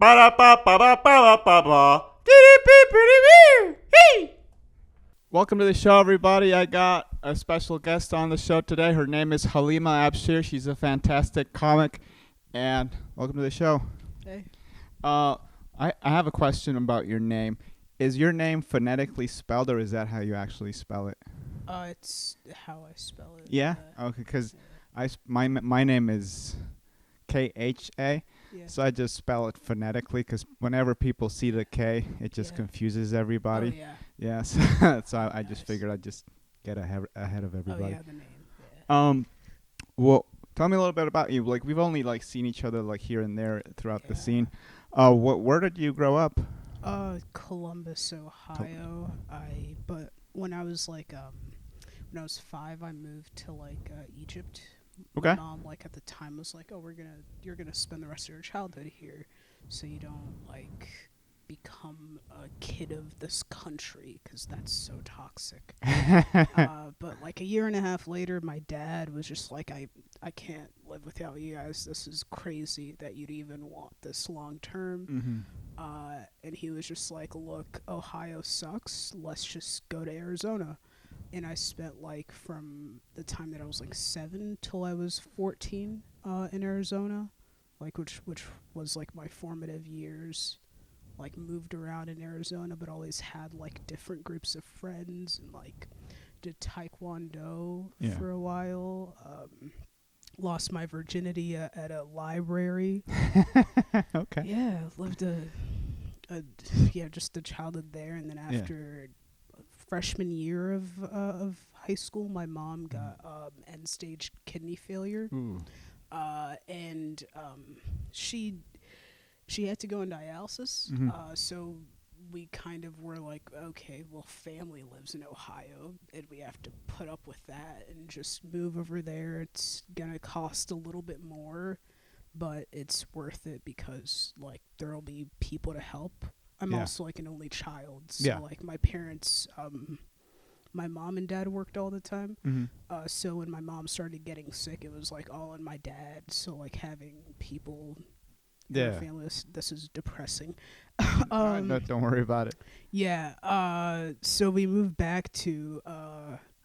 Welcome to the show, everybody. I got a special guest on the show today. Her name is Halima Abshir. She's a fantastic comic. And welcome to the show. Hey. I have a question about your name. Is your name phonetically spelled, or is that how you actually spell it? It's how I spell it. Yeah? Okay, because my name is Kha. Yeah. So I just spell it phonetically because whenever people see the K, it just confuses everybody. Oh, yeah. Yeah, so I just figured I'd just get ahead of everybody. Oh, yeah, the name. Yeah. Well, tell me a little bit about you. Like, we've only seen each other here and there throughout the scene. Where did you grow up? Columbus, Ohio. But when I was when I was 5, I moved to Egypt. Okay. My mom at the time was like, "Oh, you're gonna spend the rest of your childhood here, so you don't become a kid of this country because that's so toxic." But a year and a half later, my dad was just like, I can't live without you guys. This is crazy that you'd even want this long term. Mm-hmm. And he was just like, look, Ohio sucks. Let's just go to Arizona. And I spent from the time that I was 7 till I was 14 in Arizona, which was my formative years. Moved around in Arizona, but always had different groups of friends, and did taekwondo for a while. Lost my virginity at a library. Okay. Yeah, lived just a childhood there, and then after freshman year of high school, my mom got end stage kidney failure. Ooh. And she had to go on dialysis. Mm-hmm. So we kind of were like, okay, well, family lives in Ohio, and we have to put up with that and just move over there. It's gonna cost a little bit more, but it's worth it because there'll be people to help. I'm also an only child, so my parents, my mom and dad worked all the time. Mm-hmm. So when my mom started getting sick, it was all on my dad. So having people in our family, this is depressing. No, don't worry about it. Yeah. So we moved back to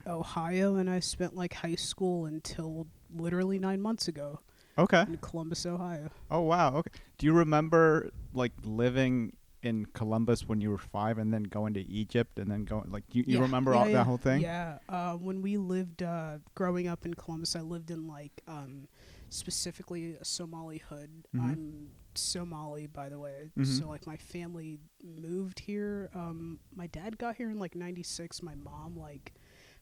Ohio, and I spent high school until literally 9 months ago. Okay. In Columbus, Ohio. Oh wow. Okay. Do you remember living in Columbus when you were 5 and then going to Egypt and then going you remember that whole thing? Yeah. When we lived growing up in Columbus, I lived in specifically a Somali hood. Mm-hmm. I'm Somali, by the way. Mm-hmm. So my family moved here. My dad got here in 96. My mom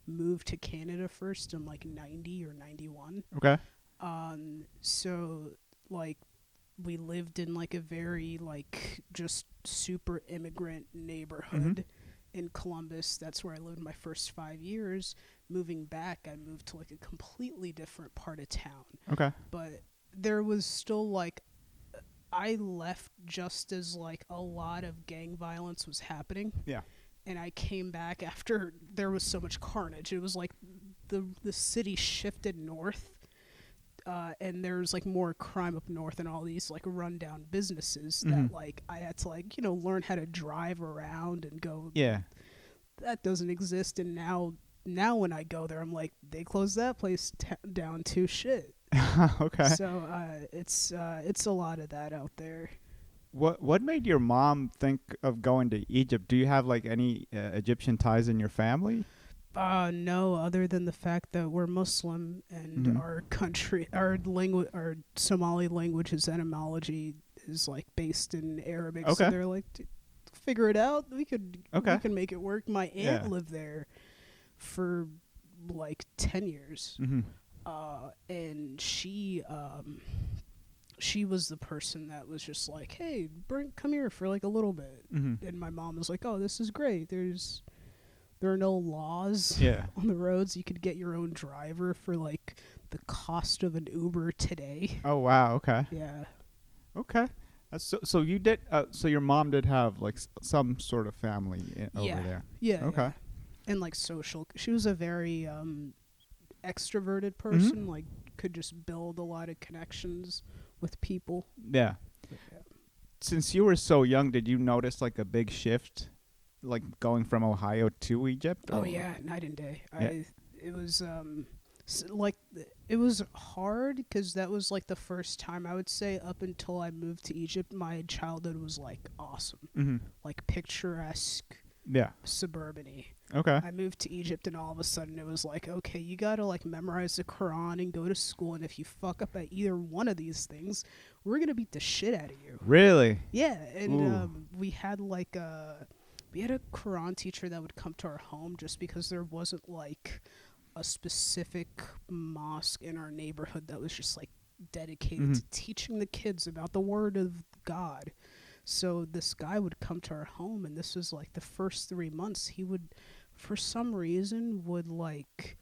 moved to Canada first in 90 or 91. Okay. So we lived in a very just super immigrant neighborhood in Columbus. That's where I lived my first 5 years. Moving back, I moved to a completely different part of town. Okay. But there was still I left just as a lot of gang violence was happening. Yeah. And I came back after there was so much carnage. It was the city shifted north. And there's more crime up north and all these rundown businesses that I had to learn how to drive around and go. Yeah. That doesn't exist. And now when I go there, I'm they closed that place down too. Shit. Okay. So it's a lot of that out there. What made your mom think of going to Egypt? Do you have any Egyptian ties in your family? No, other than the fact that we're Muslim and our country, our language, our Somali language's etymology is based in Arabic. Okay. So they're figure it out. We can make it work. My aunt lived there for 10 years. Mm-hmm. And she was the person that was just hey, come here for a little bit. Mm-hmm. And my mom was oh, this is great. There are no laws on the roads. You could get your own driver for the cost of an Uber today. Oh wow. Okay. Yeah. Okay. So you did. So your mom did have some sort of family over there. Yeah. Okay. Yeah. And social. She was a very extroverted person. Mm-hmm. Could just build a lot of connections with people. Yeah. since you were so young, did you notice like a big shift, like going from Ohio to Egypt? Oh or- yeah, night and day. Yeah. It was it was hard because that was like the first time, I would say, up until I moved to Egypt. My childhood was like awesome, Mm-hmm. like picturesque, Yeah. suburban-y. Okay. I moved to Egypt and all of a sudden it was like, okay, you gotta like memorize the Quran and go to school, and if you fuck up at either one of these things, we're gonna beat the shit out of you. Really? Yeah, and Ooh. we had a Quran teacher that would come to our home just because there wasn't like a specific mosque in our neighborhood that was just like dedicated to teaching the kids about the word of God. So this guy would come to our home, and this was like the first 3 months. He would, for some reason, would like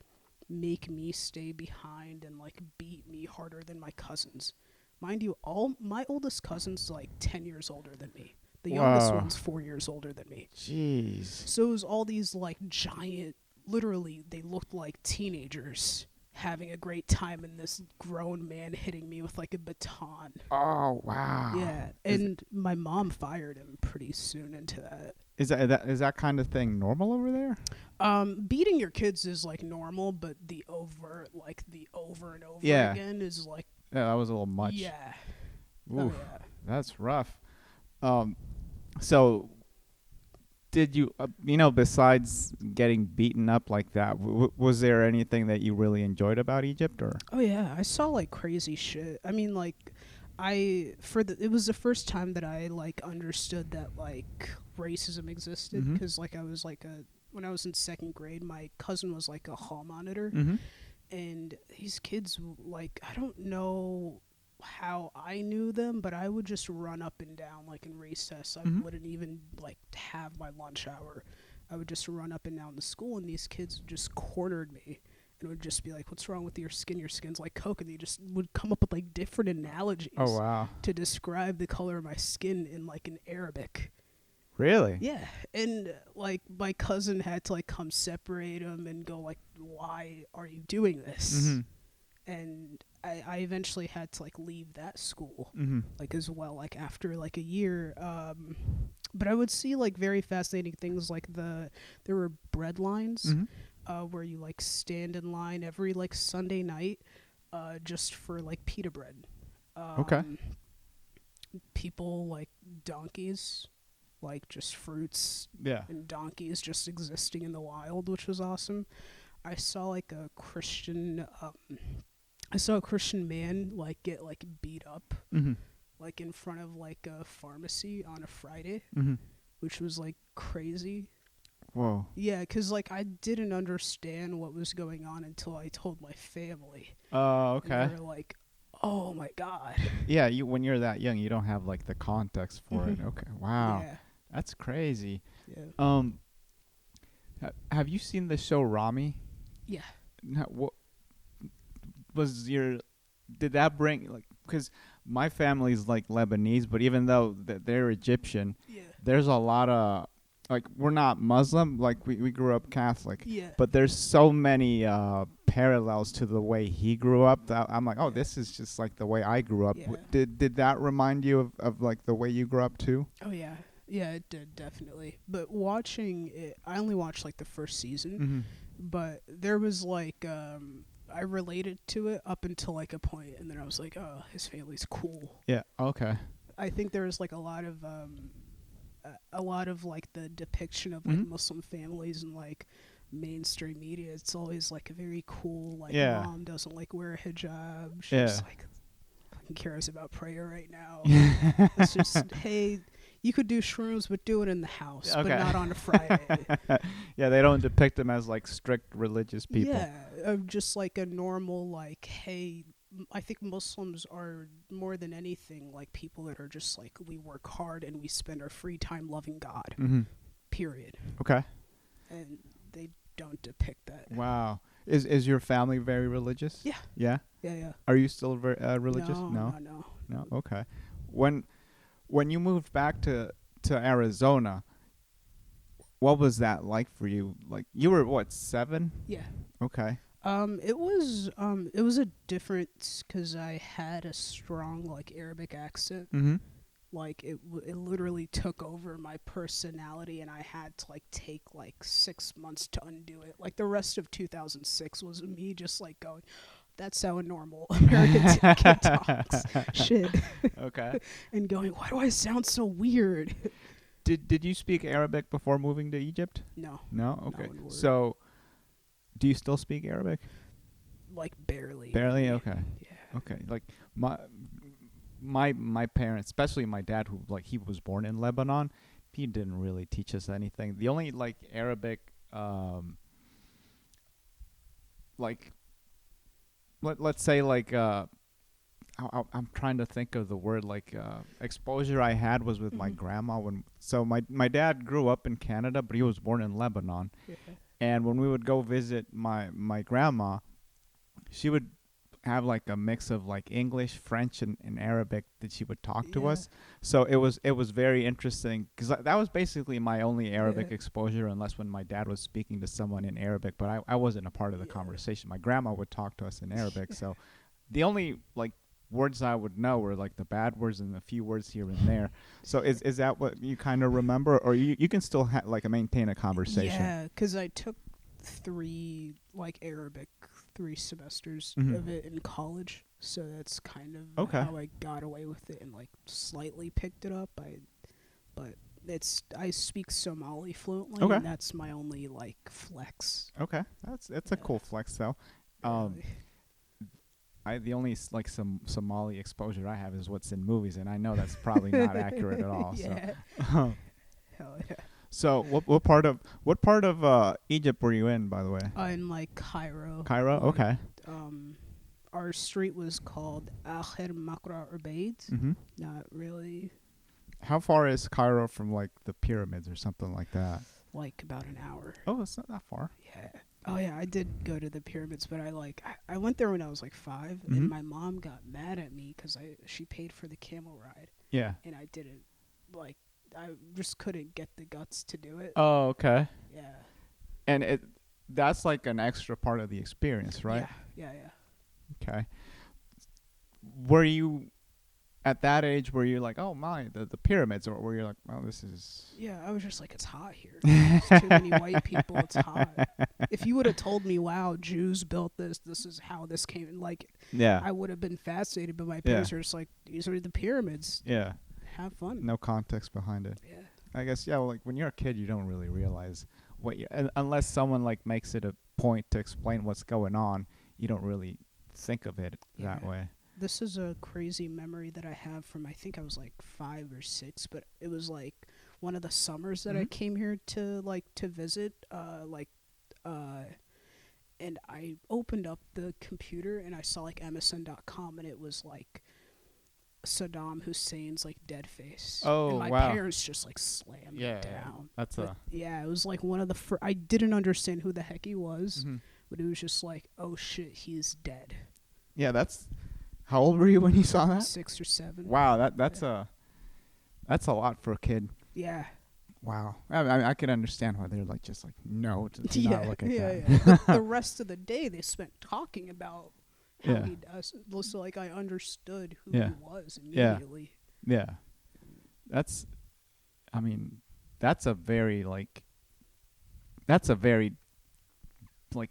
make me stay behind and like beat me harder than my cousins. Mind you, all my oldest cousin's like 10 years older than me. The youngest Wow. one's 4 years older than me. Jeez. So it was all these like giant, literally, they looked like teenagers having a great time, and this grown man hitting me with like a baton. Oh wow. Yeah, and my mom fired him pretty soon into that. Is that kind of thing normal over there? Beating your kids is like normal, but the over and over Yeah. again is like, Yeah, that was a little much. yeah. Oof, Oh yeah. that's rough. So did you, besides getting beaten up like that, was there anything that you really enjoyed about Egypt, or? Oh yeah, I saw like crazy shit. I mean, like, it was the first time that I like understood that like racism existed, Mhm. because like I was like when I was in second grade, my cousin was like a hall monitor, Mm-hmm. and these kids, like, I don't know how I knew them, but I would just run up and down like in recess. I Mhm. wouldn't even like have my lunch hour. I would just run up and down the school, and these kids just cornered me and would just be like, "What's wrong with your skin? Your skin's like coke." And they just would come up with like different analogies Oh wow. to describe the color of my skin in like in Arabic. Really? Yeah, and like my cousin had to like come separate them and go like, "Why are you doing this?" Mm-hmm. And I eventually had to like leave that school Mm-hmm. like as well, like after like a year. But I would see like very fascinating things, like there were bread lines, Mm-hmm. where you like stand in line every like Sunday night, just for like pita bread. Okay. People like donkeys, like just fruits Yeah. and donkeys just existing in the wild, which was awesome. I saw like a Christian man like get like beat up Mm-hmm. like in front of like a pharmacy on a Friday, Mm-hmm. which was like crazy. Whoa. Yeah, 'cause like I didn't understand what was going on until I told my family. Oh, And okay. they were like, "Oh my god." Yeah, when you're that young, you don't have like the context for it. Mhm. Okay. Wow. Yeah. That's crazy. Yeah. Have you seen the show Rami? Yeah. What was your? Did that bring like? Because my family's like Lebanese, but even though they're Egyptian, Yeah. there's a lot of like we're not Muslim. Like we grew up Catholic, Yeah. but there's so many parallels to the way he grew up that I'm like, oh, Yeah. this is just like the way I grew up. Yeah. Did that remind you of like the way you grew up too? Oh yeah. Yeah, it did, definitely. But watching it, I only watched like the first season, Mm-hmm. but there was like I related to it up until like a point, and then I was like, "Oh, his family's cool." Yeah. Okay. I think there was like a lot of like the depiction of like Mhm. Muslim families and like mainstream media. It's always like a very cool, like, Yeah. mom doesn't like wear a hijab. She's Yeah. like fucking cares about prayer right now. It's just, hey, you could do shrooms, but do it in the house, but Okay. not on a Friday. Yeah, they don't depict them as like strict religious people. Yeah, just like a normal, like, hey, I think Muslims are more than anything like people that are just like, we work hard and we spend our free time loving God, Mm-hmm. period. Okay. And they don't depict that. Wow. Is your family very religious? Yeah. Yeah. Yeah, yeah. Are you still religious? No. No. Okay. When you moved back to Arizona, what was that like for you? Like you were what, 7? Yeah. Okay. It was a difference because I had a strong like Arabic accent. Mm-hmm. Like it literally took over my personality, and I had to like take like 6 months to undo it. Like the rest of 2006 was me just like going, "That's how a normal American kid talks." Shit. Okay. And going, "Why do I sound so weird?" Did you speak Arabic before moving to Egypt? No, No. Okay. one word. So, do you still speak Arabic? like barely. Barely. Okay. Yeah. Okay. Like my parents, especially my dad, who like he was born in Lebanon, he didn't really teach us anything. The only like Arabic, like let's say like I'm trying to think of the word like exposure I had was with my grandma when so my dad grew up in Canada, but he was born in Lebanon, Yeah. and when we would go visit my grandma, she would have like a mix of like English, French, and Arabic that she would talk to Yeah. us. So it was very interesting because that was basically my only Arabic Yeah. exposure, unless when my dad was speaking to someone in Arabic. But I wasn't a part of the Yeah. conversation. My grandma would talk to us in Arabic, so the only like words I would know were like the bad words and a few words here and there. So is that what you kind of remember, or you can still like maintain a conversation? Yeah, because I took 3 like Arabic 3 semesters Mhm. of it in college, so that's kind of Okay. how I got away with it and like slightly picked it up. But I speak Somali fluently, Okay. and that's my only like flex. Okay, that's a Yeah. cool flex though. Um, Really. the only like some Somali exposure I have is what's in movies, and I know that's probably not accurate at all. Yeah. So, Hell yeah. so what part of Egypt were you in, by the way? In like Cairo. Cairo. like, Okay. Our street was called Akhir Makra Ubaid. Mhm. Not really. How far is Cairo from like the pyramids or something like that? Like about an hour. Oh, it's not that far. Yeah. Oh yeah, I did go to the pyramids, but I went there when I was like 5, Mhm. and my mom got mad at me because she paid for the camel ride, Yeah. and I didn't. Like, I just couldn't get the guts to do it. Oh, okay. Yeah. And that's like an extra part of the experience, right? Yeah. Okay. Were you at that age where you're like, oh my, the pyramids, or were you like, oh, this is Yeah, I was just like, it's hot here. There's too many white people. It's hot. If you would have told me, wow, Jews built this. This is how this came. Like, yeah, I would have been fascinated. But my parents were just like, these are the pyramids. yeah, Have fun. no context behind it. Yeah. I guess like when you're a kid, you don't really realize what unless someone like makes it a point to explain what's going on, you don't really think of it that Yeah. way. This is a crazy memory that I have from, I think I was like 5 or 6, but it was like one of the summers that I Mhm. came here to visit, and I opened up the computer and I saw like MSN.com, and it was like Saddam Hussein's like dead face. Oh, and my wow. parents just like slammed Yeah, it down. that's But, yeah, it was like one of the I didn't understand who the heck he was, Mhm. but it was just like, oh shit, he's dead. Yeah, that's. How old were you when you saw that? 6 or 7. Wow, that's a lot for a kid. Yeah. Wow, I can understand why they're like just like no, do not look at that. Yeah. The rest of the day they spent talking about how Yeah. he does. So like I understood who Yeah. he was Yeah. immediately. Yeah, that's. I mean, that's a very like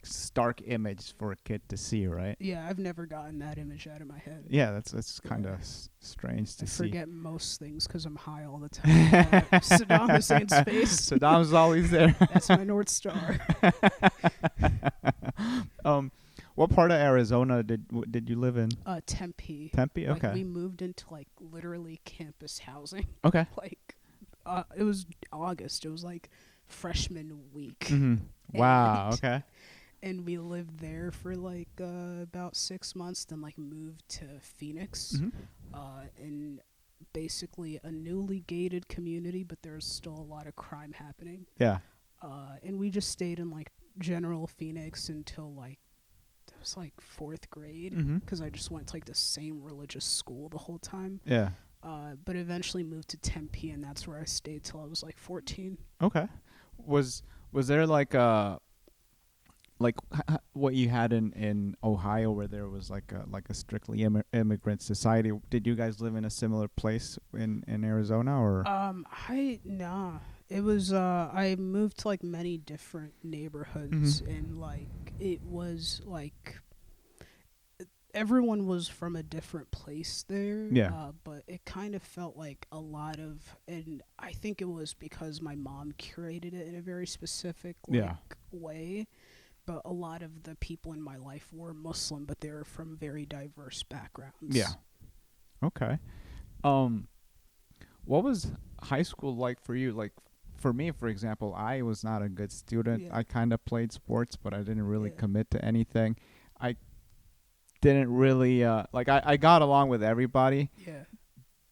stark image for a kid to see, right? Yeah, I've never gotten that image out of my head. Yeah, that's kind of strange to I see. forget most things because I'm high all the time. Saddam Hussein's face. Saddam's always there. That's my North Star. What part of Arizona did you live in? Tempe. Tempe. Like, Okay. we moved into like literally campus housing. Okay. Like, it was August. It was like freshman week. Mm-hmm. Wow. And- Okay. And we lived there for like about 6 months, then like moved to Phoenix, Mhm. in basically a newly gated community, but there's still a lot of crime happening. Yeah. And we just stayed in like general Phoenix until like it was like 4th grade, Mhm. because I just went to like the same religious school the whole time. Yeah. But eventually moved to Tempe, and that's where I stayed till I was like 14. Okay. Was there like like what you had in Ohio, where there was like a strictly immigrant society. Did you guys live in a similar place in Arizona, or? I nah. It was I moved to like many different neighborhoods, Mm-hmm. and like it was like everyone was from a different place there, Yeah. but it kind of felt like a lot of, and I think it was because my mom curated it in a very specific Yeah. way. But a lot of the people in my life were Muslim, but they were from very diverse Yeah. backgrounds. Okay. Um, what was high school like for you? Like for me, for example, I was not a good student. Yeah, I kind of played sports, but I didn't really yeah, commit to anything. I didn't really like I got along with everybody, yeah,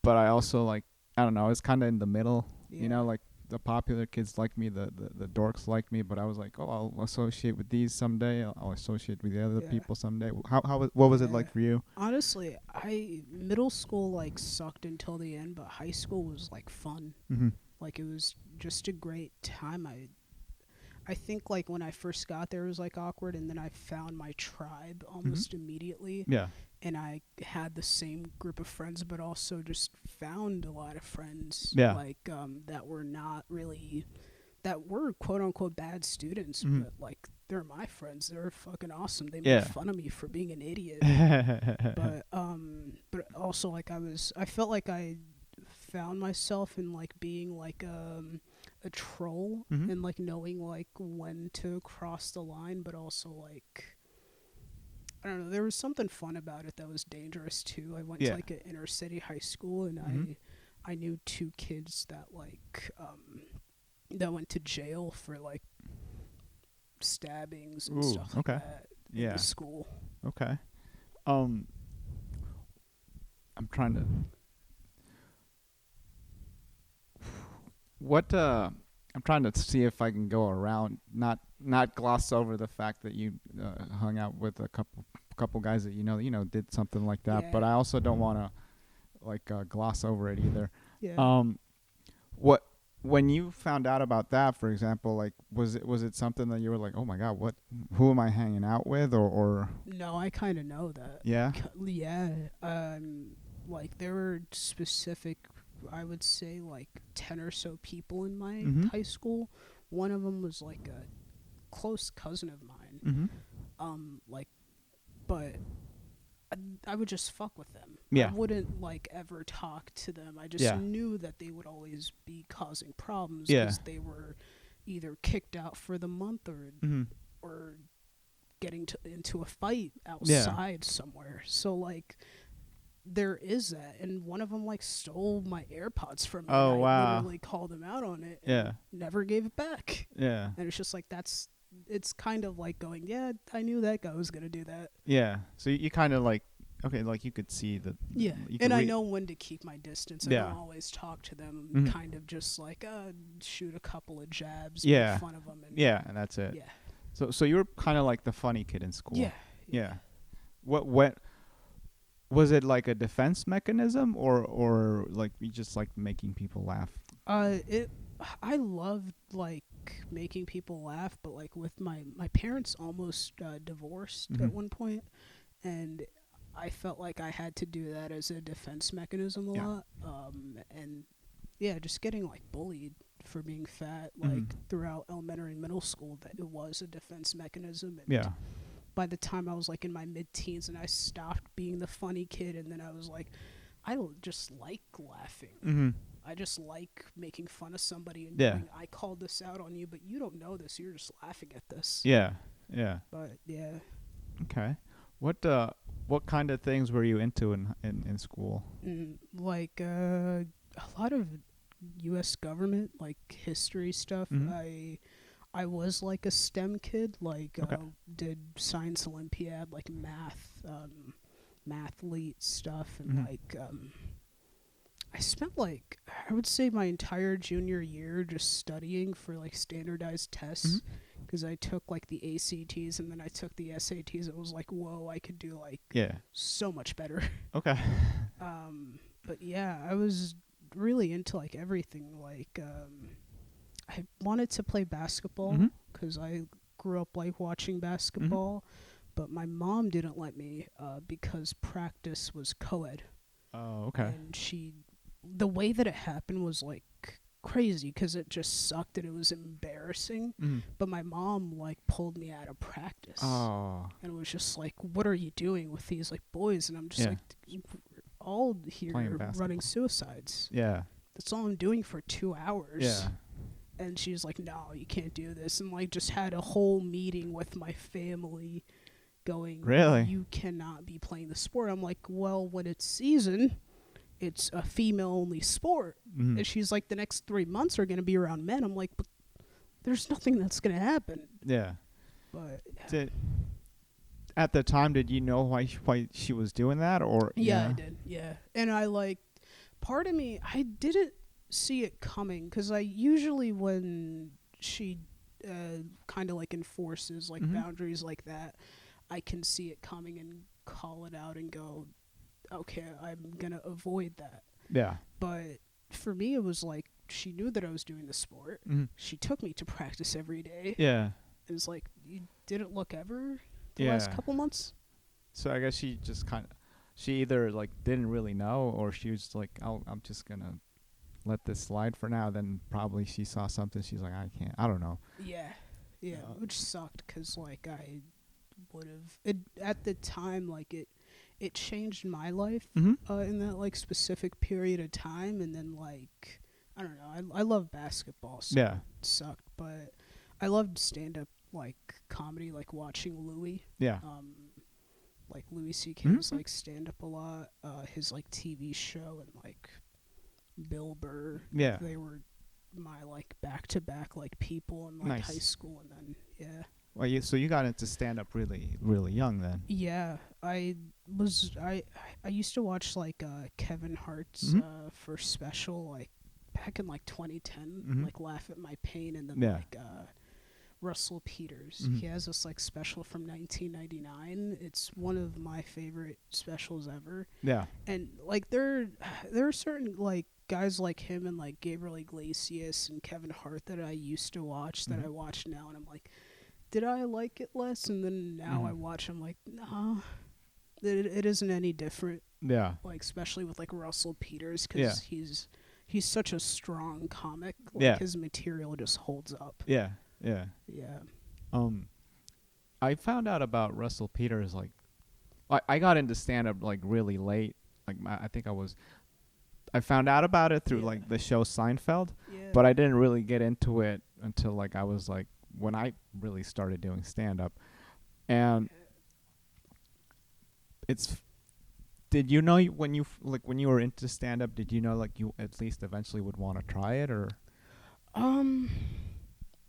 but I also like I don't know, I was kind of in the middle, yeah, like the popular kids like me, the dorks like me, but I was like, oh, I'll associate with these someday. I'll associate with the other yeah, people someday. What was it yeah. like for you? Honestly, I middle school like sucked until the end, but high school was like fun. Mhm. Like it was just a great time. I think like when I first got there it was like awkward, and then I found my tribe Mhm. almost immediately, Yeah. and I had the same group of friends, but also just found a lot of friends Yeah. like that were not really, that were quote unquote bad students, Mhm. but like they're my friends. They're fucking awesome. They made Yeah. fun of me for being an idiot, but also like I felt like I found myself in like being like a troll, Mhm. and like knowing like when to cross the line, but also like I don't know, there was something fun about it that was dangerous too. I went to Yeah. like an inner city high school, and Mhm. I knew two kids that like that went to jail for like stabbings and Ooh. stuff like Okay. that in the Yeah. school. Okay. Um, I'm trying to. What I'm trying to see if I can go around, not gloss over the fact that you hung out with a couple guys that did something like that, but Yeah, I also don't want to like gloss over it either. yeah. Um, what when you found out about that, for example, like was it something that you were like, oh my god, who am I hanging out with, or No, I kind of know that. yeah, Yeah, like there were specific, I would say like 10 or so people in my mm-hmm, high school. One of them was like a close cousin of mine. mm-hmm, Like, but I would just fuck with them. I yeah, wouldn't like ever talk to them. I just yeah, knew that they would always be causing problems yeah, because they were either kicked out for the month, mm-hmm, or getting into a fight yeah, outside somewhere. So like there is that, and one of them like stole my AirPods from me, and oh I wow, literally called him out on it yeah, and never gave it back. yeah, And it's just like it's kind of like going, yeah, I knew that guy was gonna do that. yeah. So you kind of like okay, like you could see that. Yeah, You could and I know when to keep my distance. I Yeah. don't always talk to them. Mhm. Kind of just like shoot a couple of jabs, Yeah. make fun of them, and Yeah, and that's it. yeah, So you were kind of like the funny kid in school. yeah, Yeah. What was it, like a defense mechanism, or like you just like making people laugh? It. I loved like making people laugh, but like with my parents almost divorced Mhm. at one point, and I felt like I had to do that as a defense mechanism a Yeah. lot. And yeah, just getting like bullied for being fat Mhm. like throughout elementary and middle school, that it was a defense mechanism. And Yeah. by the time I was like in my mid-teens and I stopped being the funny kid, and then I was like, just like laughing. Mhm. I just like making fun of somebody and Yeah. going, I called this out on you, but you don't know this. You're just laughing at this. Yeah. Yeah. But yeah, Okay. What kind of things were you into in school? like a lot of U.S. government, like history stuff. Mhm. I was like a STEM kid, like Okay. did science Olympiad, like mathlete stuff, and Mhm. like I spent like I would say my entire junior year just studying for like standardized tests, Mhm. because I took like the ACTs and then I took the SATs. It was like, whoa, I could do like Yeah. so much better. Okay. But yeah, I was really into like everything. Like I wanted to play basketball Mhm. because I grew up like watching basketball, but my mom didn't let me because practice was co-ed. Oh, okay. And the way that it happened was like crazy because it just sucked and it was embarrassing. Mm. But my mom like pulled me out of practice. Oh. And was just like, what are you doing with these like boys? And I'm just Yeah. like, all here Playing basketball. running suicides. Yeah. That's all I'm doing for 2 hours. Yeah. And she's like, no, you can't do this. And like just had a whole meeting with my family going, Really? you cannot be playing the sport. I'm like, well, when it's season, it's a female only sport. Mm. And she's like, the next 3 months are going to be around men. I'm like, but there's nothing that's going to happen. Yeah. But At the time, did you know why she was doing that, or? yeah, I did. Yeah. And I like, part of me, I didn't see it coming because I usually, when she kind of like enforces like boundaries like that, I can see it coming and call it out and go, okay, I'm going to avoid that. Yeah. But for me, it was like, she knew that I was doing the sport. Mm. She took me to practice every day. Yeah. It was like, you didn't look ever the last couple months? So I guess she just she either like didn't really know, or she was like, I'm just gonna let this slide for now. Then probably she saw something. She's like, I can't. I don't know. Yeah. Yeah. Which sucked because like I would have, at the time, like it changed my life in that like specific period of time. And then like, I don't know, I love basketball, so Yeah. it sucked, but I loved stand-up like comedy, like watching Louis. Yeah. Like Louis C.K.'s like stand-up a lot. His like TV show and like Bill Burr. Yeah. They were my like back-to-back like people in like Nice. high school, and then Well, so you got into stand-up really, really young then. yeah, I used to watch like Kevin Hart's first special like back in like 2010, like Laugh at My Pain, and then like Russell Peters. He has this like special from 1999. It's one of my favorite specials ever. Yeah. And like there are certain like guys like him and like Gabriel Iglesias and Kevin Hart that I used to watch that I watch now, and I'm like, did I like it less? And then now I watch, I'm like, nah, it isn't any different. Yeah. Like especially with like Russell Peters, because he's such a strong comic. Like Yeah. his material just holds up. Yeah. Yeah. Yeah. I found out about Russell Peters like, I got into stand-up like really late. Like I think I found out about it through like the show Seinfeld, but I didn't really get into it until like I was like when I really started doing stand-up. And did you know when you were into stand-up, did you know like you at least eventually would want to try it, or?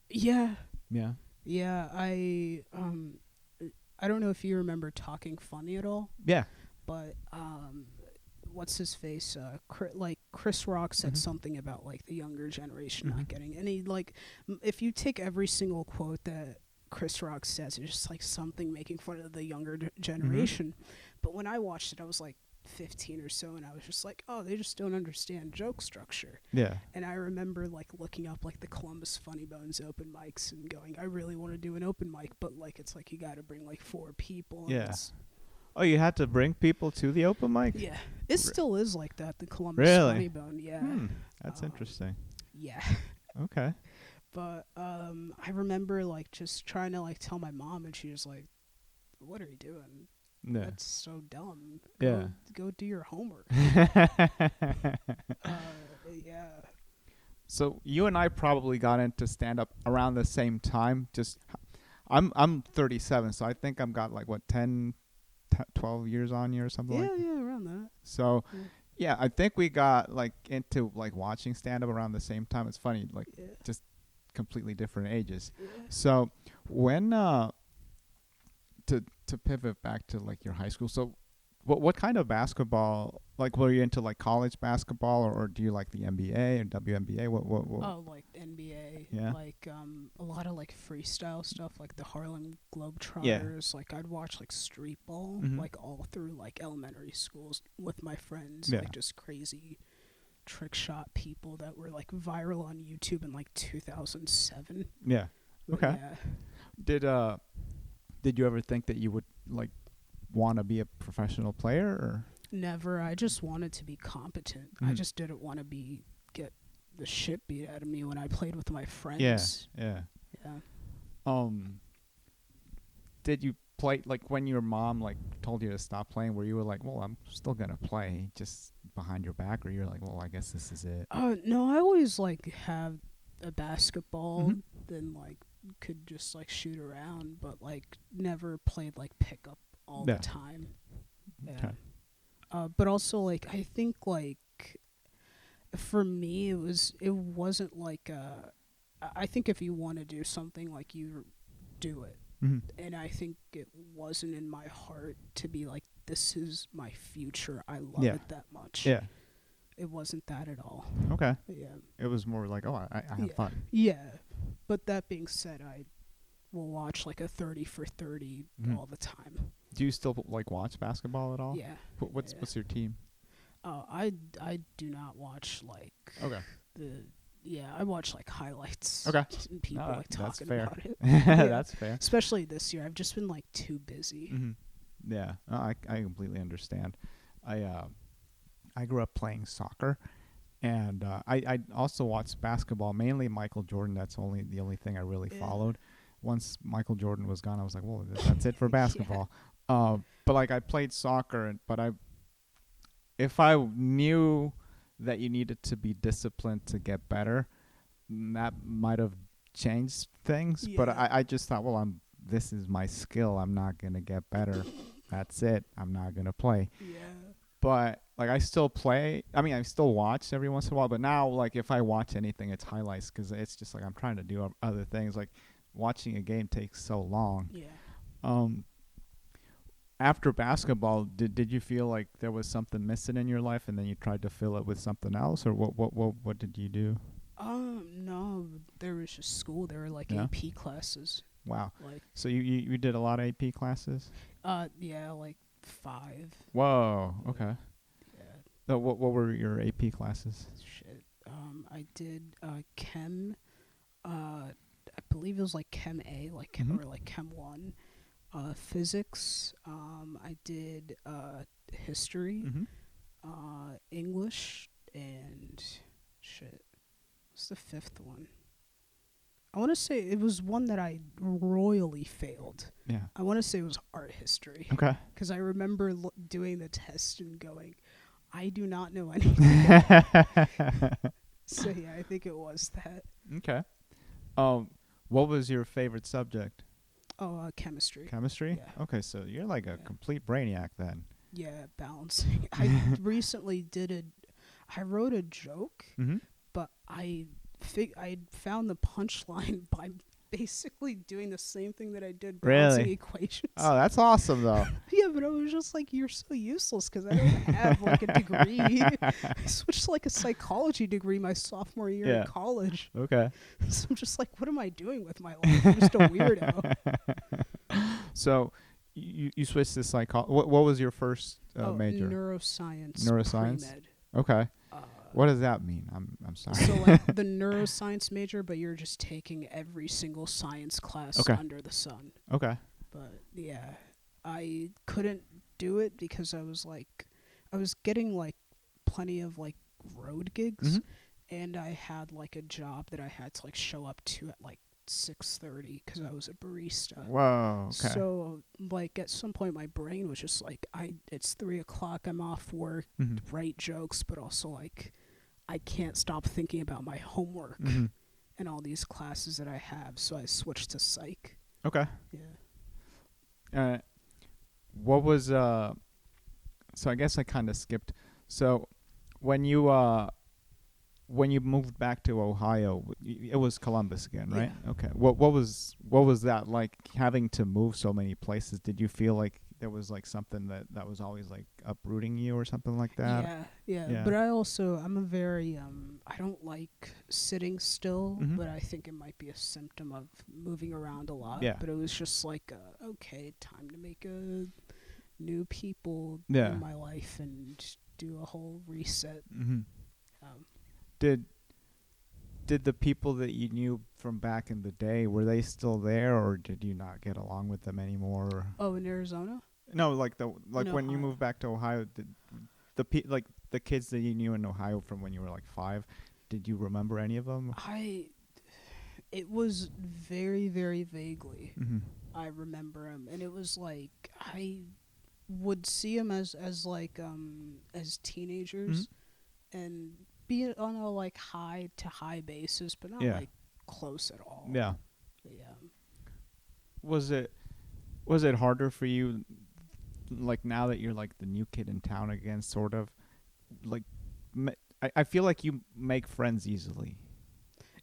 Yeah. Yeah. Yeah, I don't know if you remember Talking Funny at all. Yeah. But what's his face? Chris Rock said something about like the younger generation not getting any like. If you take every single quote that Chris Rock says, it's just like something making fun of the younger generation. But when I watched it, I was like 15 or so, and I was just like, oh, they just don't understand joke structure. Yeah. And I remember like looking up like the Columbus Funny Bones open mics and going, I really want to do an open mic, but like it's like you got to bring like 4 people. And Yeah. Oh, you had to bring people to the open mic? Yeah. It still is like that, the Columbus Really? Funny Bone. Yeah. That's interesting. Yeah. Okay. But I remember like just trying to like tell my mom, and she was like, what are you doing? Yeah. That's so dumb. Yeah. Go do your homework. Yeah. So you and I probably got into stand-up around the same time. Just, I'm 37, so I think I've got like what 12 years on you or something. Yeah, like yeah, around that. So, yeah, I think we got like into like watching stand-up around the same time. It's funny, like just completely different ages. Yeah. So when to pivot back to like your high school, so what kind of basketball, like were you into like college basketball, or do you like the NBA or WNBA? What Oh, like NBA. Yeah. Like a lot of like freestyle stuff, like the Harlem Globetrotters. Like I'd watch like street ball, like all through like elementary schools with my friends. Yeah. Like just crazy trick shot people that were like viral on YouTube in like 2007. Yeah. But Okay. yeah. Did did you ever think that you would like want to be a professional player or? Never. I just wanted to be competent. I Mhm. just didn't want to get the shit beat out of me when I played with my Yeah, friends. yeah. Yeah. Um, did you play like when your mom like told you to stop playing? Where you were like, well, I'm still gonna play, just behind your back, or you're like, well, I guess this is it. No, I always like have a basketball, Mhm. then like could just like shoot around, but like never played like pickup all Yeah. the time. Yeah. Okay. But also like I think like for me it wasn't like I think if you want to do something like you do it. Mhm. And I think it wasn't in my heart to be like this is my future. I love Yeah. it that much. Yeah. It wasn't that at all. Okay. Yeah. It was more like, oh, I have Yeah. fun. Yeah. But that being said, I will watch like a 30 for 30 Mhm. all the time. Do you still like watch basketball at all? Yeah. What's Yeah. what's your team? I do not watch like Okay. I watch like highlights. Okay. And people No, like that's talking fair. about it. Yeah. That's fair. Especially this year. I've just been like too busy. Hmm. Yeah, no, I completely understand. I grew up playing soccer, and I also watched basketball, mainly Michael Jordan. That's the only thing I really Yeah. followed. Once Michael Jordan was gone, I was like, well, that's it for Yeah. basketball. But like I played soccer, but if I knew that you needed to be disciplined to get better, that might have changed things. But Yeah. I just thought, well, this is my skill. I'm not gonna get better. That's it. I'm not gonna play. Yeah. But like I still play. I mean, I still watch every once in a while. But now, like if I watch anything, it's highlights because it's just like I'm trying to do other things. Like watching a game takes so long. Yeah. After basketball, did you feel like there was something missing in your life, and then you tried to fill it with something else, or what did you do? No, there was just school. There were like Yeah? AP classes. Wow. Like, So you did a lot of AP classes? yeah, like 5. Whoa. Okay. Yeah. So what were your AP classes? Shit. I did chem. I believe it was like chem A, like chem, Mhm. or like chem 1. Physics. I did history, Mm-hmm. English, and shit. What's the 5th one? I want to say it was one that I royally failed. Yeah. I want to say it was art history. Okay. Because I remember doing the test and going, I do not know anything. So yeah, I think it was that. Okay. What was your favorite subject? Oh, chemistry. Chemistry? Yeah. Okay, so you're like a Yeah. complete brainiac then. Yeah, balancing. I recently I wrote a joke, Mm-hmm. but I found the punchline by basically doing the same thing that I did balancing Really? equations. Oh, that's awesome though. Yeah, but I was just like, you're so useless because I don't have like a degree. I switched to like a psychology degree my sophomore year Yeah. in college. Okay. So I'm just like, what am I doing with my life? I'm just a weirdo. So you switched to psychology. What was your first major? Neuroscience. Neuroscience? Pre-med. Okay. Uh, What does that mean? I'm sorry. So like the neuroscience major, but you're just taking every single science class Okay. under the sun. Okay. But yeah, I couldn't do it because I was getting like plenty of like road gigs, Mhm. and I had like a job that I had to like show up to at like 6:30 because I was a barista. Whoa. Okay. So like at some point my brain was just like, it's 3:00, I'm off work, Mhm. write jokes, but also like I can't stop thinking about my homework Mhm. and all these classes that I have. So I switched to psych. Okay. Yeah. What was so I guess I kind of skipped. So when you moved back to Ohio, it was Columbus again, right? Yeah. Okay. What was that like, having to move so many places? Did you feel like there was like something that was always like uprooting you or something like that? Yeah. But I'm a very I don't like sitting still, Mhm. but I think it might be a symptom of moving around a lot. Yeah. But it was just like okay, time to make a new people Yeah. in my life and do a whole reset. Mm-hmm. Um, Did the people that you knew from back in the day, were they still there, or did you not get along with them anymore? Oh, in Arizona? No, like In when you Ohio. moved back to Ohio, did like the kids that you knew in Ohio from when you were like 5, did you remember any of them? It was very, very vaguely. Mm-hmm. I remember him, and it was like I would see him as like as teenagers, and be on a like high to high basis, but not Yeah. like close at all. Yeah. But yeah. Was it harder for you, like now that you're like the new kid in town again, sort of, like, I feel like you make friends easily.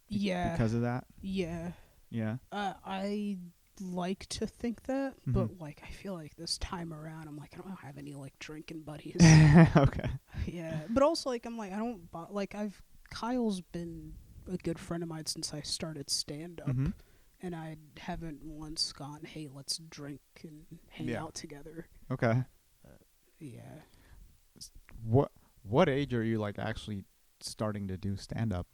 Yeah. Because of that. Yeah. Yeah. I like to think that, Mhm. but like I feel like this time around, I'm like I don't have any like drinking buddies. Okay. Yeah, but also like I'm like I don't like Kyle's been a good friend of mine since I started stand up, Mhm. and I haven't once gone, hey, let's drink and hang Yeah. out together. Okay. Yeah. What age are you like actually starting to do stand up?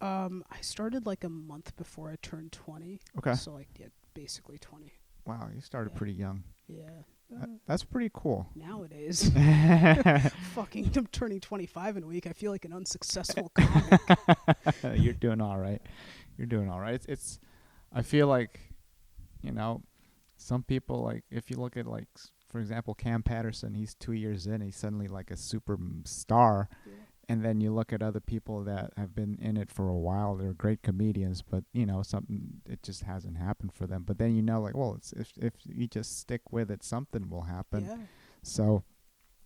I started like a month before I turned 20. Okay. So like yeah, basically 20. Wow, you started Yeah. pretty young. Yeah. That's pretty cool. Nowadays, fucking, I'm turning 25 in a week. I feel like an unsuccessful comic. You're doing all right. It's I feel like, some people, like, if you look at, like, for example, Cam Patterson, he's 2 years in, he's suddenly like a super star. Yeah. And then you look at other people that have been in it for a while, they're great comedians, but something, it just hasn't happened for them. But then like, well, it's, if you just stick with it, something will happen. Yeah. So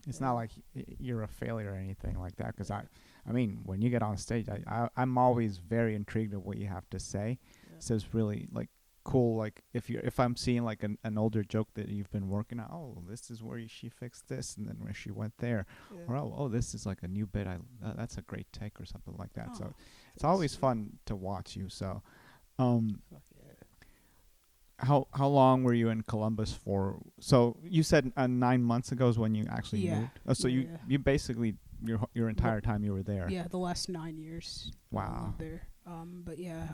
it's Yeah. not like you're a failure or anything like that. Because I mean, when you get on stage, I'm always very intrigued at what you have to say. Yeah. So it's really like cool. Like if I'm seeing like an older joke that you've been working on, oh, this is where she fixed this, and then where she went there, Yeah. or oh, this is like a new bit. That's a great take or something like that. So Oh, it's always fun to watch you. So, fuck yeah. how long were you in Columbus for? So you said 9 months ago is when you actually Yeah. moved. Oh, so Yeah, you yeah. you basically your entire time you were there. Yeah, the last 9 years. I Wow. lived there. But yeah,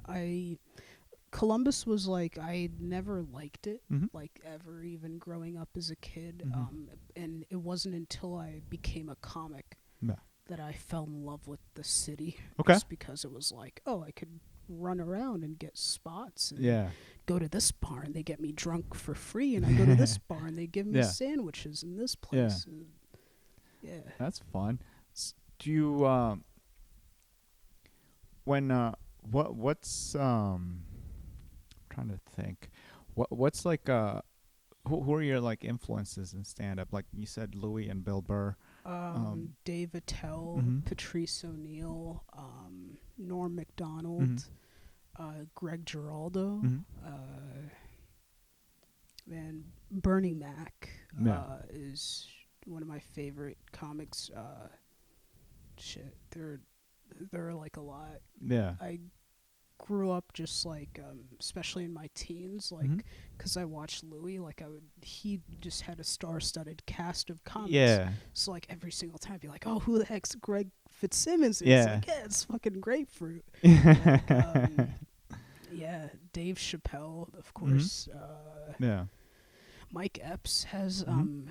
Columbus was like I never liked it, Mhm. like ever, even growing up as a kid. Mhm. And it wasn't until I became a comic Yeah. that I fell in love with the city. Okay. Just because it was like, oh, I could run around and get spots and Yeah. go to this bar and they get me drunk for free, and I go to this bar and they give me Yeah. sandwiches in this place. And yeah. That's fun. Do you when what's trying to think, what's like who are your like influences in stand up? Like you said, Louis and Bill Burr. Dave Attell, Mhm. Patrice O'Neill, Norm Macdonald, Greg Giraldo, Mhm. and Bernie Mac Yeah. is one of my favorite comics. Shit, there are like a lot. Yeah. I grew up just like, especially in my teens, like, Mhm. because I watched Louis, like he just had a star-studded cast of comics. Yeah. So like every single time I'd be like, oh, who the heck's Greg Fitzsimmons? And Yeah. It's like, yeah, it's fucking grapefruit. Like, yeah, Dave Chappelle, of course. Yeah. Mike Epps has Mhm.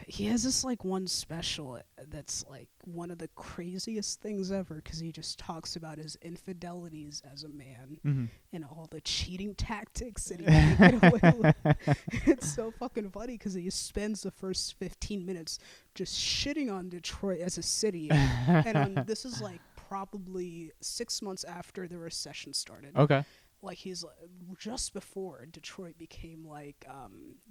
he has this like one special that's like one of the craziest things ever, because he just talks about his infidelities as a man Mhm. and all the cheating tactics that he can get away with. It's so fucking funny because he spends the first 15 minutes just shitting on Detroit as a city, and this is like probably 6 months after the recession started. Okay. Like he's just before Detroit became like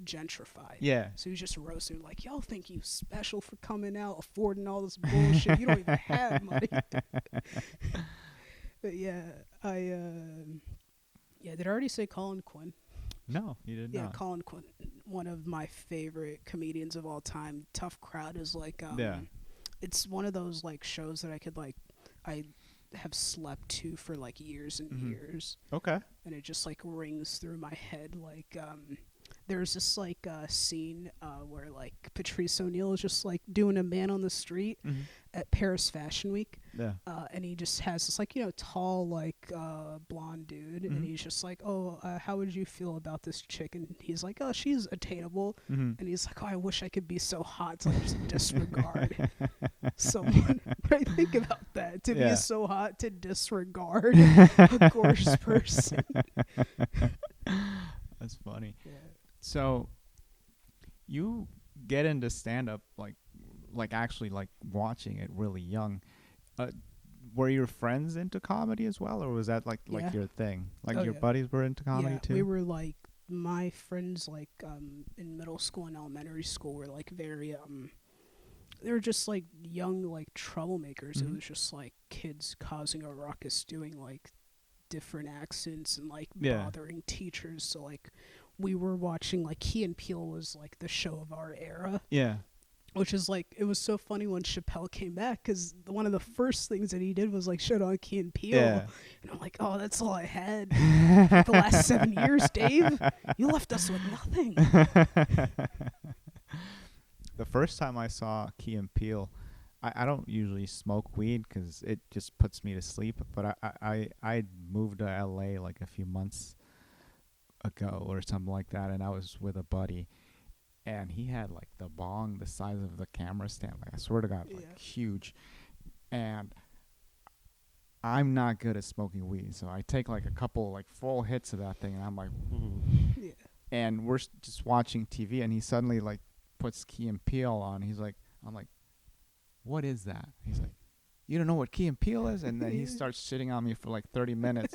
gentrified. Yeah. So he's just roasting like, y'all think you special for coming out, affording all this bullshit. You don't even have money. But yeah, did I already say Colin Quinn? No, you did Yeah, not. Colin Quinn, one of my favorite comedians of all time. Tough Crowd is like, Yeah. it's one of those like shows that I have slept to for like years and Mhm. years, Okay. and it just like rings through my head. Like there's this like scene where like Patrice O'Neill is just like doing a man on the street Mm-hmm. at Paris Fashion Week, Yeah. and he just has this like tall like blonde dude, Mm-hmm. and he's just like, oh, how would you feel about this chick? And he's like, oh, she's attainable, Mm-hmm. and he's like, oh, I wish I could be so hot to like just disregard someone. But I think about that, to Yeah. be so hot to disregard a gorgeous person. That's funny. Yeah. So you get into stand up like actually like watching it really young. Uh, were your friends into comedy as well, or was that like Yeah. your thing? Like Oh, your yeah. buddies were into comedy Yeah, too? we were like my friends like in middle school and elementary school were like very they were just like young like troublemakers. It Mhm. was just like kids causing a ruckus, doing like different accents and like Yeah. bothering teachers. So like we were watching like Key and Peele was like the show of our era, Yeah. which is like it was so funny when Chappelle came back because one of the first things that he did was like shut on Key and Peele, Yeah. and I'm like, oh, that's all I had for the last 7 years, Dave. You left us with nothing. The first time I saw Key and Peele, I don't usually smoke weed because it just puts me to sleep. But I moved to LA like a few months ago or something like that, and I was with a buddy, and he had like the bong the size of the camera stand. Like I swear to God, Yeah. like huge. And I'm not good at smoking weed, so I take like a couple like full hits of that thing, and I'm like, Yeah. and we're just watching TV, and he suddenly like puts Key and Peele on. He's like, I'm like, what is that? He's like, you don't know what Key and Peele is? And then he starts shitting on me for like 30 minutes,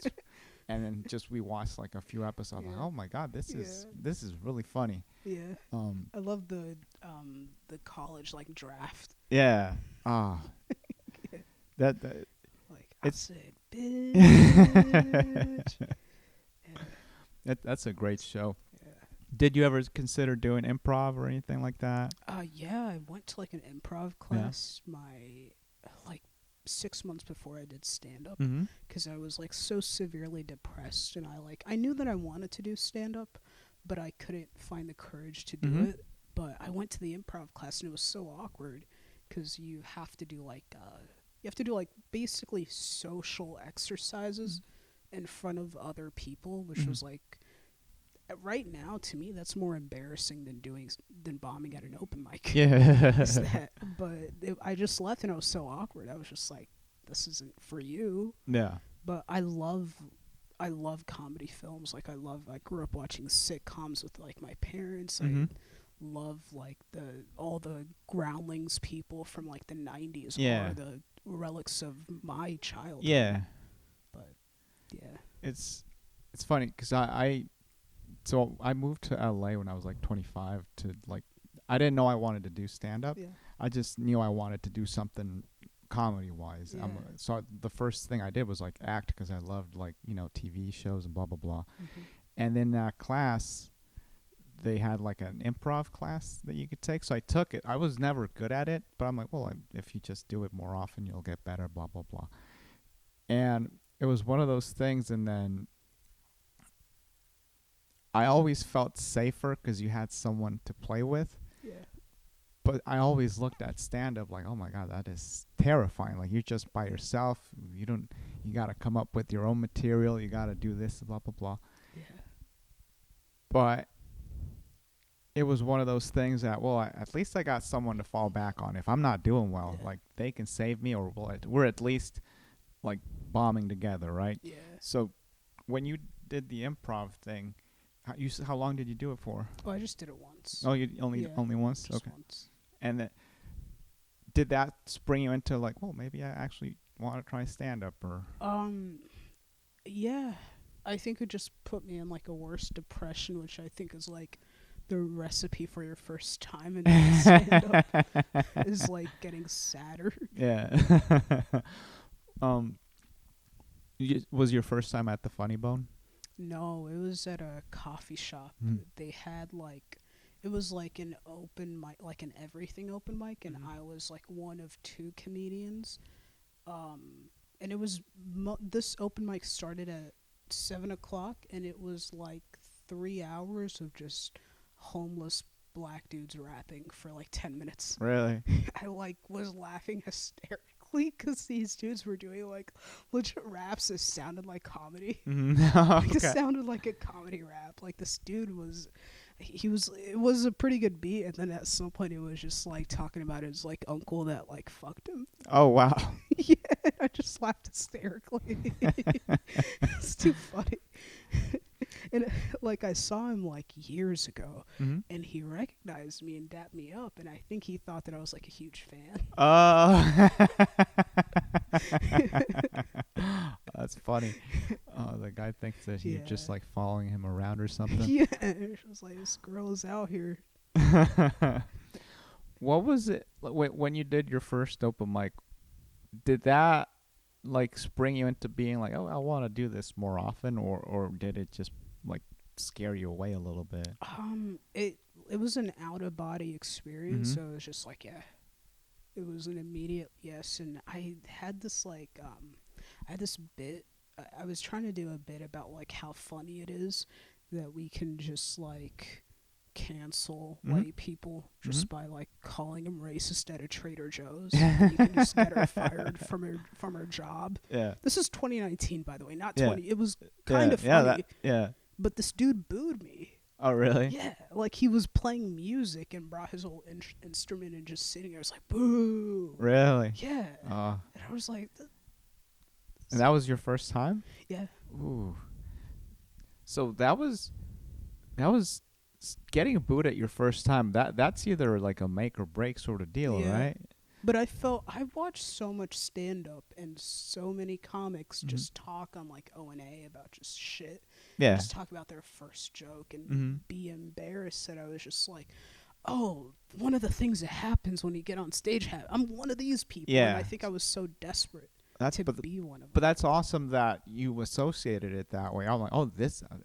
and then just we watched like a few episodes. Yeah. Like, oh my God, this is Yeah. really funny. Yeah. Um, I love the college like draft. yeah. Ah, that Like I It's- said, bitch. Yeah. that's a great show. Yeah. Did you ever consider doing improv or anything like that? Yeah, I went to like an improv class my like 6 months before I did stand up Mm-hmm. because I was like so severely depressed, and I knew that I wanted to do stand up, but I couldn't find the courage to do Mhm. it. But I went to the improv class, and it was so awkward because you have to do like basically social exercises in front of other people, which Mhm. was like right now to me that's more embarrassing than bombing at an open mic. Yeah. Is that, but I just left, and I was so awkward. I was just like, this isn't for you. Yeah. But I love comedy films. Like I grew up watching sitcoms with like my parents. Mhm. I love like all the Groundlings people from like the 90s Yeah. are the relics of my childhood. Yeah. But yeah. It's funny because so I moved to LA when I was like 25 to like I didn't know I wanted to do stand up. Yeah. I just knew I wanted to do something comedy wise. Yeah. So the first thing I did was like act because I loved like TV shows and blah blah blah. Mhm. And in that class, they had like an improv class that you could take. So I took it. I was never good at it, but I'm like, well, if you just do it more often, you'll get better. Blah blah blah. And it was one of those things, and then I always felt safer because you had someone to play with. Yeah. But I always looked at stand-up like, oh my God, that is terrifying. Like you're just by yourself. You got to come up with your own material. You got to do this, blah blah blah. Yeah. But it was one of those things that, well, at least I got someone to fall back on. If I'm not doing well, Yeah. like they can save me, or we're at least like bombing together, right? Yeah. So when you did the improv thing, how long did you do it for? Oh, I just did it once. Oh, you only Yeah, once? just Okay. once. And did that spring you into like, well, maybe I actually want to try stand up or? Yeah, I think it just put me in like a worse depression, which I think is like the recipe for your first time in stand up is like getting sadder. Yeah. Was your first time at the Funny Bone? No, it was at a coffee shop. Mm. They had like, it was like an open mic, like an everything open mic, and I was like one of two comedians. And it was this open mic started at 7:00, and it was like 3 hours of just homeless black dudes rapping for like 10 minutes. Really? I like was laughing hysterically because these dudes were doing like legit raps that sounded like comedy. Like it Okay. sounded like a comedy rap. Like this dude was, it was a pretty good beat, and then at some point it was just like talking about his like uncle that like fucked him. Oh wow. Yeah, I just laughed hysterically. It's too funny. And like I saw him like years ago, Mm-hmm. and he recognized me and dapped me up, and I think he thought that I was like a huge fan. Oh. That's funny. Oh, the guy thinks that you're just Yeah. like following him around or something. Yeah, it was like this girl is out here. What was it when you did your first open mic? Did that like spring you into being like, oh, I want to do this more often, or did it just like scare you away a little bit? It was an out of body experience, Mhm. so it was just like it was an immediate yes. And I had this like I had this bit. I was trying to do a bit about like how funny it is that we can just like cancel Mhm. white people just Mhm. by like calling them racist at a Trader Joe's. And you can just get her fired from her job. Yeah. This is 2019, by the way, not Yeah. 20. It was kind of Yeah. funny, Yeah. but this dude booed me. Oh, really? Yeah, like he was playing music and brought his whole instrument and just sitting there. It's like boo. Really? Yeah, Oh. and I was like, And that was your first time? yeah, Ooh. So that was getting booed at your first time. That's either like a make or break sort of deal, Yeah. right? but I've watched so much stand up and so many comics Mhm. just talk on like O&A about just shit. Yeah. Just talk about their first joke and Mhm. be embarrassed that I was just like, oh, one of the things that happens when you get on stage, I'm one of these people. Yeah. And I think I was so desperate That's to but be one of but them. that's awesome that you associated it that way. I'm like, oh,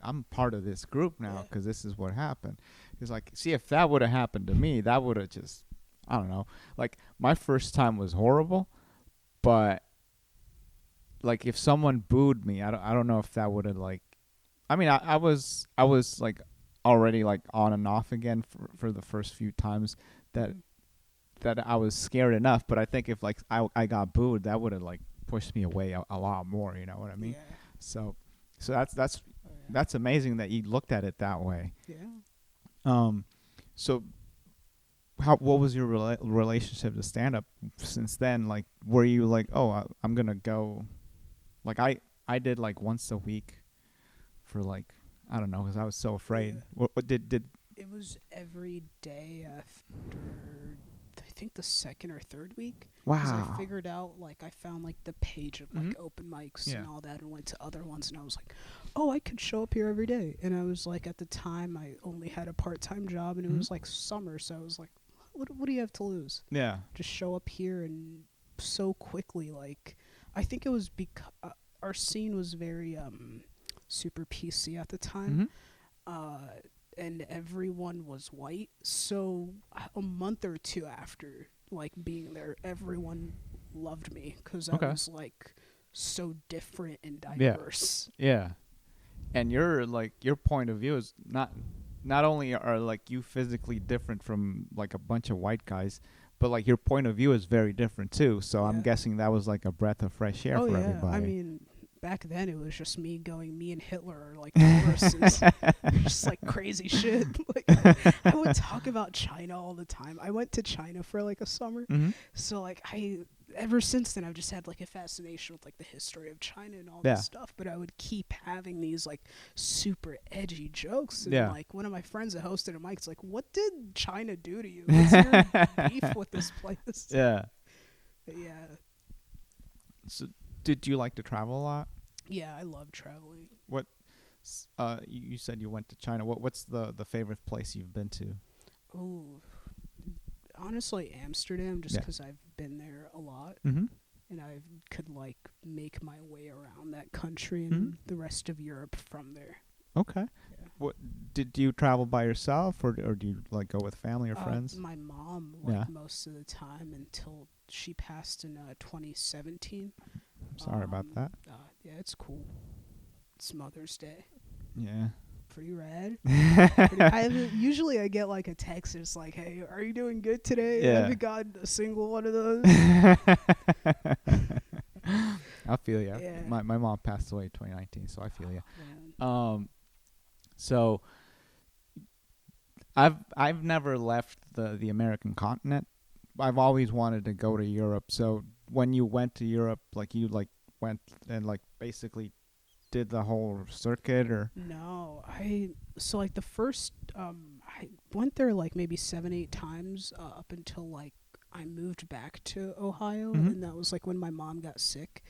I'm part of this group now Yeah. because this is what happened. It's like, see, if that would have happened to me, that would have just, I don't know. Like my first time was horrible, but like if someone booed me, I don't know if that would have like. I mean, I was like already like on and off again for the first few times that Mhm. that I was scared enough. But I think if like I got booed, that would have like pushed me away a lot more. You know what I mean? Yeah. So that's Oh, yeah. that's amazing that you looked at it that way. Yeah. So what was your relationship to stand up since then? Like, were you like, oh, I'm gonna go, like I did like once a week for like, I don't know, because I was so afraid. Yeah. What did It was every day after I think the second or third week. 'Cause I wow. figured out like I found like the page of like Mhm. open mics Yeah. and all that and went to other ones and I was like, oh, I could show up here every day. And I was like, at the time I only had a part-time job and it Mhm. was like summer, so I was like, what do you have to lose? Yeah. Just show up here. And so quickly, like I think it was because our scene was very super PC at the time. Mhm. And everyone was white. So a month or two after like being there, everyone loved me because I Okay. was like so different and Yeah. diverse. Yeah. And your point of view is not only are like you physically different from like a bunch of white guys, but like your point of view is very different too. So I'm Yeah. guessing that was like a breath of fresh air Oh for yeah, everybody. I mean back then it was just me and Hitler are like Tauruses. Just like crazy shit. Like I would talk about China all the time. I went to China for like a summer. Mhm. So like ever since then I've just had like a fascination with like the history of China and all Yeah. this stuff. But I would keep having these like super edgy jokes. And Yeah. like one of my friends that hosted a mic, it's like, what did China do to you? What's your beef with this place? Yeah. But yeah. So did you like to travel a lot? Yeah, I love traveling. You said you went to China. What's the favorite place you've been to? Oh, honestly, Amsterdam, just Yeah. because I've been there a lot. Mhm. And I could like make my way around that country and Mhm. the rest of Europe from there. Okay. Yeah. What did you travel by yourself or do you like go with family or friends? My mom, Yeah. like most of the time until she passed in 2017. Sorry about that. Yeah, it's cool. It's Mother's Day. Yeah. pretty rad. Usually I get like a text that's like, "Hey, are you doing good today?" I Yeah. haven't gotten a single one of those. I feel you. Yeah. My mom passed away in 2019, so I feel you. Man. So I've never left the American continent. I've always wanted to go to Europe. So when you went to Europe, like you like went and like basically did the whole circuit, or No, so like the first I went there like maybe 7 8 times up until like I moved back to Ohio, Mhm. and that was like when my mom got sick,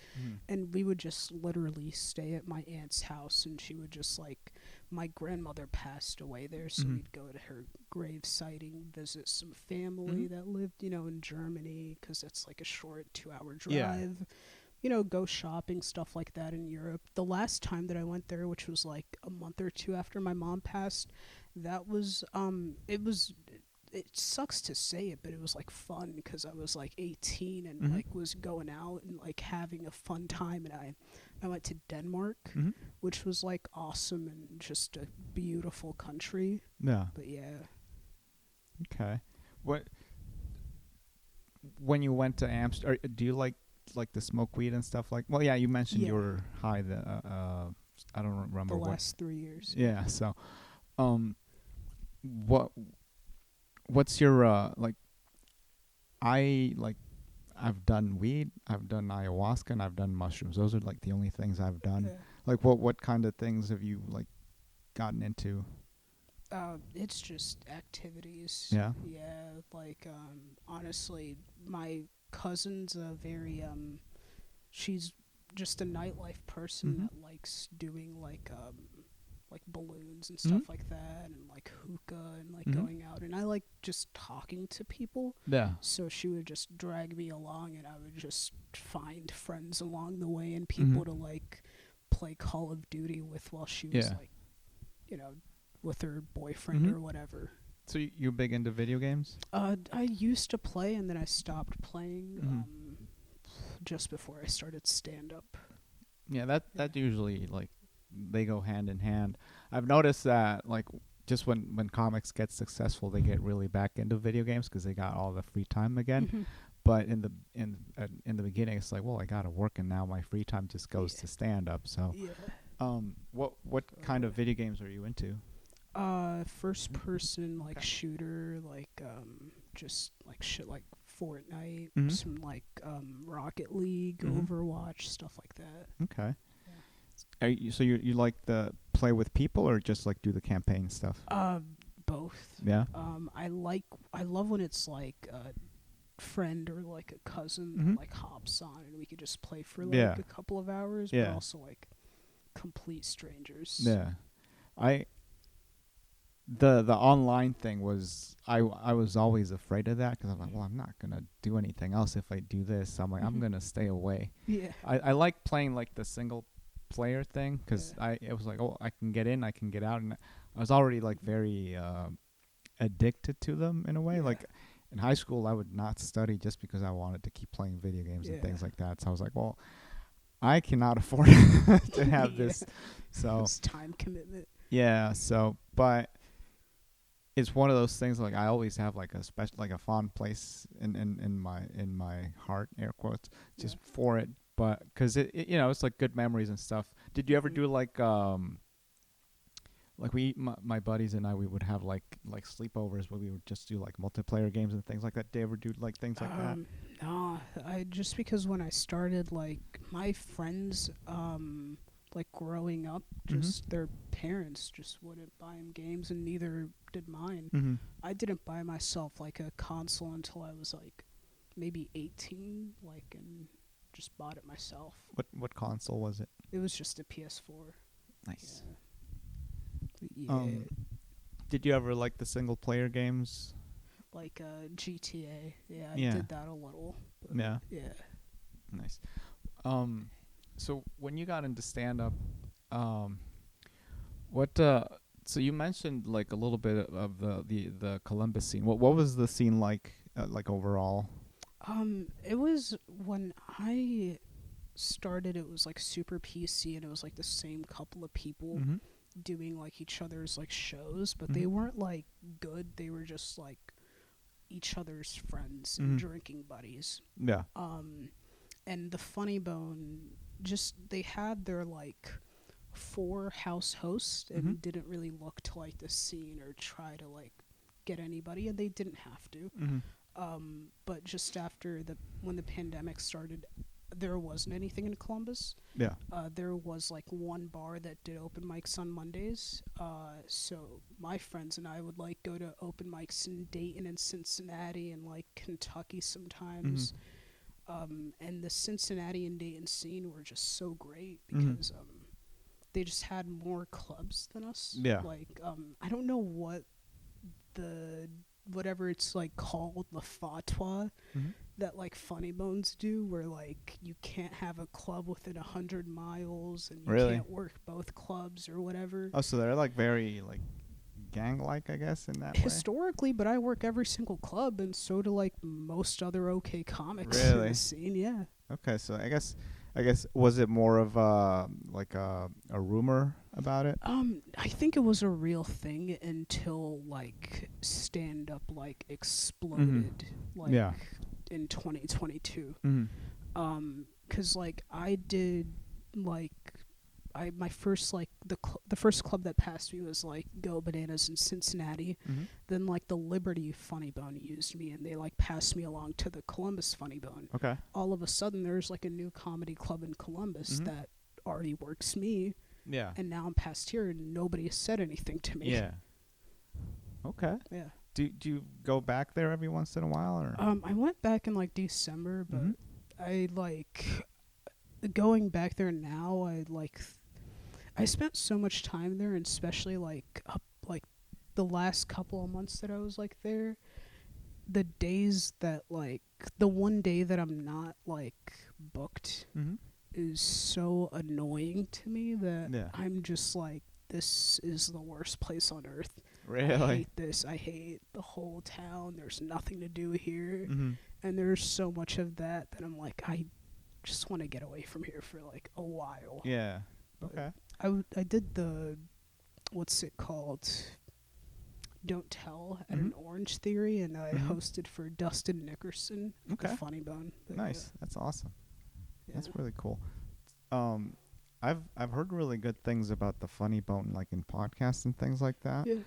and we would just literally stay at my aunt's house, and she would just like, my grandmother passed away there, so Mhm. we'd go to her grave sighting, visit some family Mhm. that lived, in Germany, because it's like a short 2 hour Yeah. drive. Go shopping, stuff like that in Europe. The last time that I went there, which was like a month or two after my mom passed, that was it sucks to say it, but it was like fun because I was like 18 and Mhm. like was going out and like having a fun time, and I went to Denmark, Mhm. which was like awesome and just a beautiful country. Yeah. But yeah. Okay. What when you went to Amsterdam? Do you like to smoke weed and stuff like? Well, yeah, you mentioned you Yeah. were high. I don't remember The what. last 3 years. Yeah. So, um, what what's your like? I like. I've done weed. I've done ayahuasca, and I've done mushrooms. Those are like the only things I've done. Yeah. Like, what kind of things have you like gotten into? It's just activities. Yeah. Yeah, like honestly, my cousin's a very she's just a nightlife person Mhm. that likes doing like balloons and Mhm. stuff like that, and like hookah, and like Mhm. going out, and I like just talking to people. Yeah. So she would just drag me along, and I would just find friends along the way and Mhm. people to like play Call of Duty with while she was Yeah. like, you know, with her boyfriend Mhm. or whatever. So you're big into video games? I used to play, and then I stopped playing Mhm. just before I started stand up. Yeah, that usually like they go hand in hand. I've noticed that like just when comics get successful, they get really back into video games because they got all the free time again. Mhm. But in the beginning, it's like, well, I gotta work, and now my free time just goes Yeah. to stand up. So, Yeah. what kind of video games are you into? First person like Okay. shooter, like just like shit like Fortnite, Mhm. some like Rocket League, Mhm. Overwatch, stuff like that. Okay. Yeah. So you like the play with people or just like do the campaign stuff? Both. Yeah. I love when it's like a friend or like a cousin that Mhm. like hops on and we could just play for like Yeah. a couple of hours, but Yeah. also like complete strangers. Yeah. I the online thing was I was always afraid of that because I'm like, well, I'm not gonna do anything else if I do this. I'm like, I'm Mhm. gonna stay away. Yeah. I like playing like the single player thing because Yeah. it was like, oh, I can get in, I can get out, and I was already like very addicted to them in a way. Yeah. Like in high school, I would not study just because I wanted to keep playing video games and Yeah. things like that. So I was like, well, I cannot afford to have Yeah. this. So It's time commitment. yeah, so but it's one of those things like I always have like a special like a fond place in my heart, air quotes, just Yeah. for it. But because it's like good memories and stuff. Did you ever Mhm. do like my buddies and I, we would have like sleepovers where we would just do like multiplayer games and things like that. Did you ever do like things like that? No, I just because when I started, like my friends, like growing up, Mhm. just their parents just wouldn't buy them games, and neither did mine. Mhm. I didn't buy myself like a console until I was like maybe 18, like, and just bought it myself. What console was it? It was just a PS4. Nice. Yeah. Did you ever like the single player games? Like GTA. Yeah, I Yeah. did that a little. But Yeah. yeah. Nice. So when you got into stand up, um, what so you mentioned like a little bit of the Columbus scene. What was the scene like overall? It was when I started, it was like super PC, and it was like the same couple of people. Mhm. doing like each other's like shows, but Mhm. they weren't like good. They were just like each other's friends and Mhm. drinking buddies. Yeah. And the Funny Bone, just they had their like 4 house hosts Mhm. and didn't really look to like the scene or try to like get anybody, and they didn't have to. Mhm. But just after when the pandemic started, there wasn't anything in Columbus. Yeah. There was like one bar that did open mics on Mondays. So my friends and I would like go to open mics in Dayton and Cincinnati and like Kentucky sometimes. And the Cincinnati and Dayton scene were just so great because they just had more clubs than us. Yeah. Like I don't know what whatever it's like called, the fatwa Mhm. that like Funny Bones do, where like you can't have a club within 100 miles and you Really? can't work both clubs or whatever. Oh, so they're like very like gang-like, I guess, in that way. Historically, but I work every single club, and so do like most other OK comics in Really? the scene. Yeah. Okay, so I guess was it more of like a rumor about it? I think it was a real thing until like stand up like exploded like Yeah. in 2022. Mhm. 'Cause like I did like my first like the first club that passed me was like Go Bananas in Cincinnati. Mhm. Then like the Liberty Funny Bone used me, and they like passed me along to the Columbus Funny Bone. Okay. All of a sudden there's like a new comedy club in Columbus Mhm. that already works me, Yeah. and now I'm past here and nobody has said anything to me. Yeah. Okay. Yeah. Do you go back there every once in a while, or? I went back in like December, but Mhm. I like going back there now. I spent so much time there, and especially like like the last couple of months that I was like there. The days that like the one day that I'm not like booked Mhm. is so annoying to me that Yeah. I'm just like, this is the worst place on earth. I Really? hate this. I hate the whole town. There's nothing to do here. Mhm. And there's so much of that I'm like, I just want to get away from here for like a while. Yeah. But Okay. I did the, what's it called? Don't Tell at an Orange Theory, and I hosted for Dustin Nickerson, Okay. the Funny Bone. But Nice. That's awesome. Yeah. That's really cool. I've heard really good things about the Funny Bone, like in podcasts and things like that. Yeah.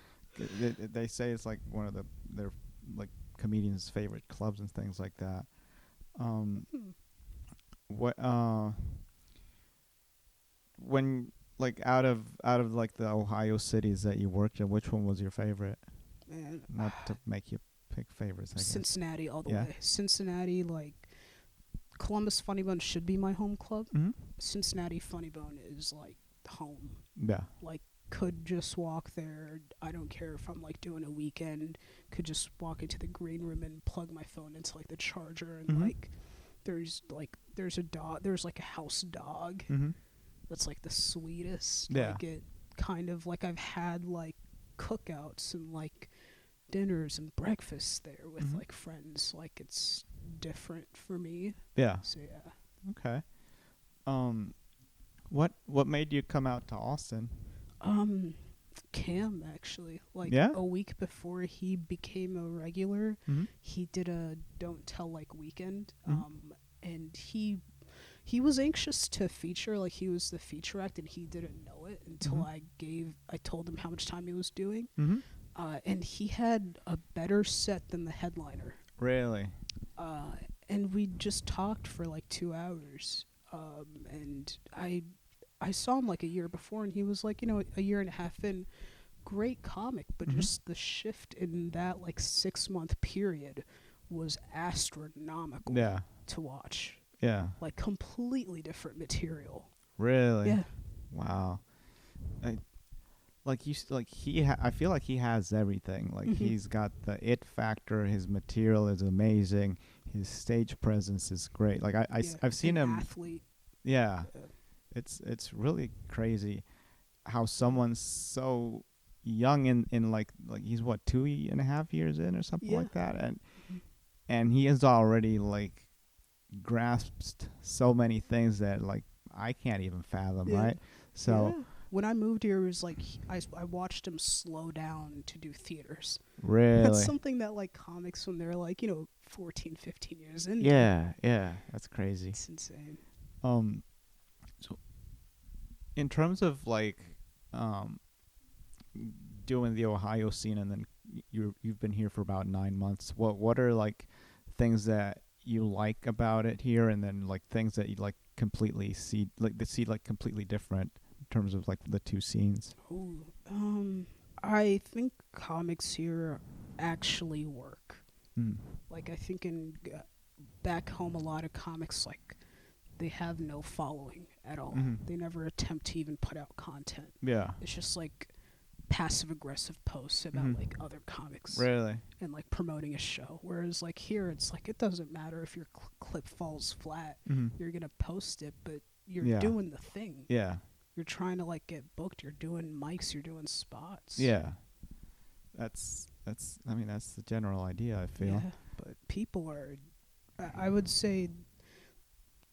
They say it's like one of their like comedians' favorite clubs and things like that. What when like out of like the Ohio cities that you worked in, which one was your favorite? Man, Not to make you pick favorites, I guess. Cincinnati all the Yeah. way. Cincinnati, like Columbus Funny Bone should be my home club. Mhm. Cincinnati Funny Bone is like home. Yeah. Like, could just walk there. I don't care if I'm like doing a weekend. Could just walk into the green room and plug my phone into like the charger, and like there's a dog. There's like a house dog Mhm. that's like the sweetest. Yeah. Like, it kind of like, I've had like cookouts and like dinners and breakfasts there with like friends. Like, it's different for me. Yeah. So yeah. Okay. What made you come out to Austin? Cam, actually, like Yeah? a week before he became a regular, Mhm. he did a Don't Tell like weekend. Mhm. And he was anxious to feature, like he was the feature act, and he didn't know it until I told him how much time he was doing. Mhm. And he had a better set than the headliner. Really? And we just talked for like 2 hours. And I saw him like a year before, and he was like, a year and a half in, great comic, but just the shift in that like 6-month period was astronomical Yeah. to watch. Yeah. Like, completely different material. Really? Yeah. Wow. I feel like he has everything. Like he's got the it factor. His material is amazing. His stage presence is great. Like I've seen him. Athlete. Yeah. It's really crazy how someone's so young in like he's what 2.5 years in or something like that, and he has already like grasped so many things that like I can't even fathom, right? So When I moved here, it was like I watched him slow down to do theaters. That's Really? something that like comics when they're like 14, 15 years in. Yeah, yeah, that's crazy. It's insane. Um, so in terms of like, um, doing the Ohio scene, and then you've been here for about 9 months. What are like things that you like about it here, and then like things that you like completely see like completely different in terms of like the two scenes? Ooh, I think comics here actually work. Mm. Like I think back home, a lot of comics like they have no following at all. Mhm. They never attempt to even put out content. Yeah. It's just like passive aggressive posts about Mhm. like other comics Really? and like promoting a show. Whereas like here, it's like it doesn't matter if your clip falls flat. Mhm. You're gonna post it, but you're Yeah. doing the thing. Yeah. You're trying to like get booked. You're doing mics. You're doing spots. Yeah. That's I mean that's the general idea, I feel. Yeah, but people are. I would say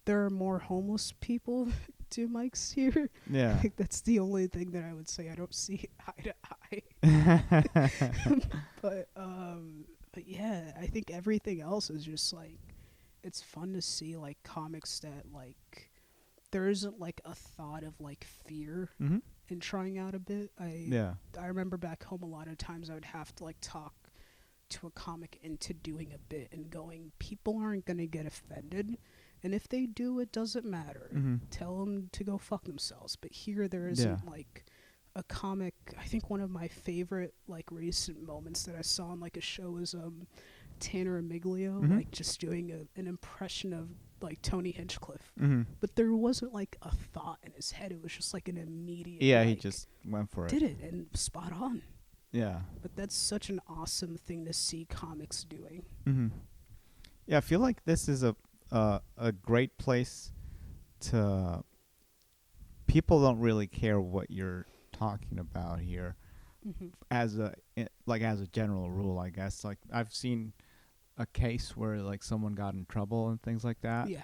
there are more homeless people do mics here. Yeah. Like that's the only thing that I would say I don't see eye to eye. But yeah, I think everything else is just like it's fun to see like comics that like there isn't like a thought of like fear Mhm. in trying out a bit. Yeah. I remember back home a lot of times I would have to like talk to a comic into doing a bit and going, people aren't going to get offended. And if they do, it doesn't matter. Mhm. Tell them to go fuck themselves. But here there isn't Yeah. like a comic. I think one of my favorite like recent moments that I saw on like a show was Tanner Miglio Mhm. like just doing an impression of like Tony Hinchcliffe. Mhm. But there wasn't like a thought in his head. It was just like an immediate Yeah, he like, just went for it. did it and spot on. Yeah. But that's such an awesome thing to see comics doing. Mhm. Yeah, I feel like this is a great place to. People don't really care what you're talking about here, Mm-hmm. as a general rule, I guess. Like I've seen a case where like someone got in trouble and things like that. Yeah.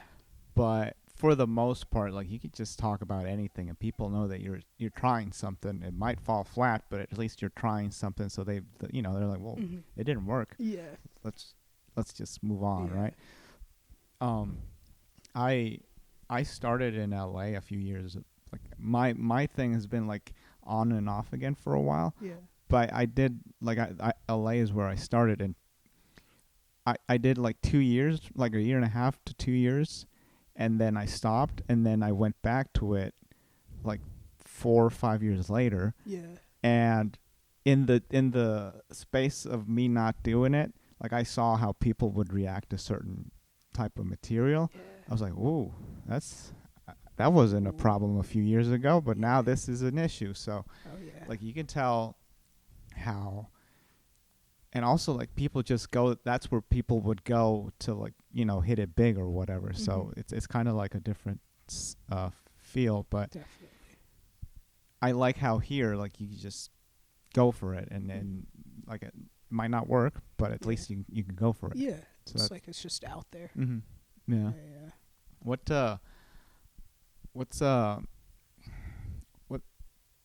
But for the most part, like you could just talk about anything, and people know that you're trying something. It might fall flat, but at least you're trying something. So they're like, well, Mm-hmm. it didn't work. Yeah. Let's just move on, Yeah. right? I started in LA a few years. Like my thing has been like on and off again for a while. Yeah. But I did like LA is where I started, and I did like 2 years, like a year and a half to 2 years, and then I stopped, and then I went back to it like 4 or 5 years later. Yeah. And in the space of me not doing it, like I saw how people would react to certain type of material. Yeah. I was like, "Ooh, that wasn't a problem a few years ago, but now this is an issue." So, Oh yeah. like you can tell how, and also like people just go. That's where people would go to like hit it big or whatever. Mm-hmm. So it's kind of like a different feel, but Definitely. I like how here like you just go for it, and like it might not work, but at Yeah. least you can go for it. Yeah. So It's that- like it's just out there. Mhm. Yeah. Yeah.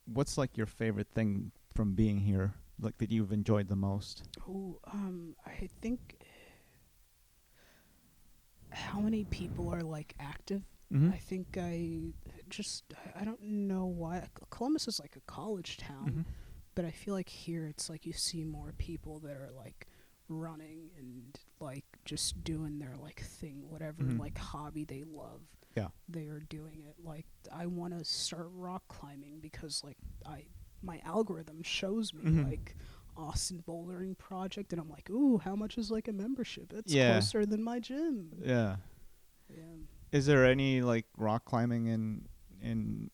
What's like your favorite thing from being here, like that you've enjoyed the most? Oh, I think how many people are like active. Mm-hmm. I think I don't know why Columbus is like a college town, Mm-hmm. but I feel like here it's like you see more people that are like running and like just doing their like thing, whatever Mhm. like hobby they love. Yeah. They are doing it. Like I want to start rock climbing because like my algorithm shows me Mhm. like Austin Bouldering Project, and I'm like, ooh, how much is like a membership? It's Yeah. closer than my gym. Yeah. Yeah. Is there any like rock climbing in